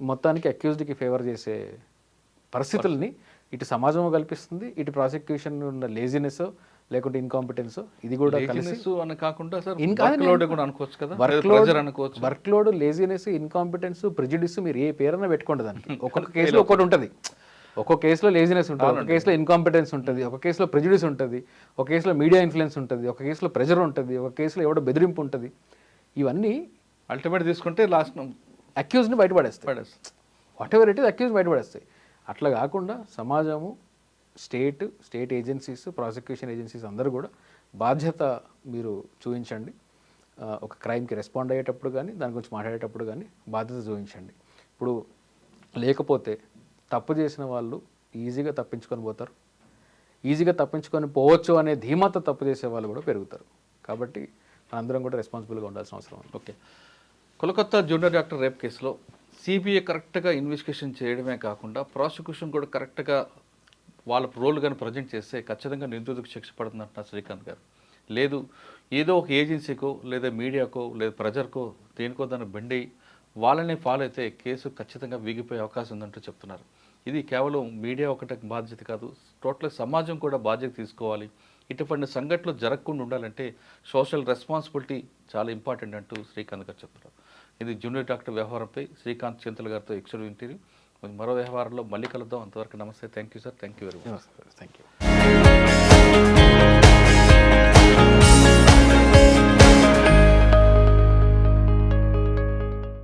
మొత్తానికి అక్యూజ్డ్కి ఫేవర్ చేసే పరిస్థితుల్ని ఇటు సమాజం కల్పిస్తుంది, ఇటు ప్రాసిక్యూషన్ ఉన్న లేజినెస్ లేకుంటే ఇన్కాంపిటెన్స్ ఇది కూడా కలిసి work load, laziness, incompetence, prejudice మీరు ఏ పేరైనా పెట్టుకోండి దానికి. ఒక్కొక్క కేసులో ఒక్కటి ఉంటుంది. ఒక్కొక్క కేసులో లేజినెస్ ఉంటుంది, ఒక కేసులో ఇన్కాంపిటెన్స్ ఉంటుంది, ఒక కేసులో ప్రెజుడిస్ ఉంటుంది, ఒక కేసులో మీడియా ఇన్ఫ్లుయెన్స్ ఉంటుంది, ఒక కేసులో ప్రెజర్ ఉంటుంది, ఒక కేసులో ఎవడో బెదిరింపు ఉంటుంది. ఇవన్నీ అల్టిమేట్ తీసుకుంటే లాస్ట్ అక్యూజ్ని బయటపడేస్తాయి. పడేస్తుంది. Whatever it is accuse బయటపడేస్తాయి. అట్లా కాకుండా సమాజము, స్టేట్ ఏజెన్సీస్, ప్రాసిక్యూషన్ ఏజెన్సీస్ అందరూ కూడా బాధ్యత మీరు చూపించండి. ఒక క్రైమ్కి రెస్పాండ్ అయ్యేటప్పుడు కానీ దాని గురించి మాట్లాడేటప్పుడు కానీ బాధ్యత చూపించండి. ఇప్పుడు లేకపోతే తప్పు చేసిన వాళ్ళు ఈజీగా తప్పించుకొని పోతారు. ఈజీగా తప్పించుకొని పోవచ్చు అనే ధీమాతో తప్పు చేసే వాళ్ళు కూడా పెరుగుతారు. కాబట్టి మనందరం కూడా రెస్పాన్సిబుల్గా ఉండాల్సిన అవసరం ఉంది. Okay. Kolkata junior doctor rape కేసులో సిబిఐ కరెక్ట్గా ఇన్వెస్టిగేషన్ చేయడమే కాకుండా ప్రాసిక్యూషన్ కూడా కరెక్ట్గా వాళ్ళ రోల్ కానీ ప్రజెంట్ చేస్తే ఖచ్చితంగా నిందితుడికి శిక్ష పడుతుంది అంటున్నారు శ్రీకాంత్ గారు. లేదు ఏదో ఒక ఏజెన్సీకో లేదా మీడియాకో లేదా ప్రజర్కో దేనికో దాన్ని బెండి వాళ్ళని ఫాలో అయితే కేసు ఖచ్చితంగా వీగిపోయే అవకాశం ఉందంటూ చెప్తున్నారు. ఇది కేవలం మీడియా ఒకటే బాధ్యత కాదు, టోటల్ సమాజం కూడా బాధ్యత తీసుకోవాలి. ఇటువంటి సంఘటనలు జరగకుండా ఉండాలంటే సోషల్ రెస్పాన్సిబిలిటీ చాలా ఇంపార్టెంట్ అంటూ శ్రీకాంత్ గారు చెప్తున్నారు. ఇది జూనియర్ డాక్టర్ వ్యవహారంపై శ్రీకాంత్ చింతల్ గారితో ఎక్స్క్లూజివ్ ఇంటర్వ్యూ. మరో వ్యవహారంలో మళ్ళీ కలుద్దాం. అంతవరకు నమస్తే. Thank you sir. Thank you very much. Thank you.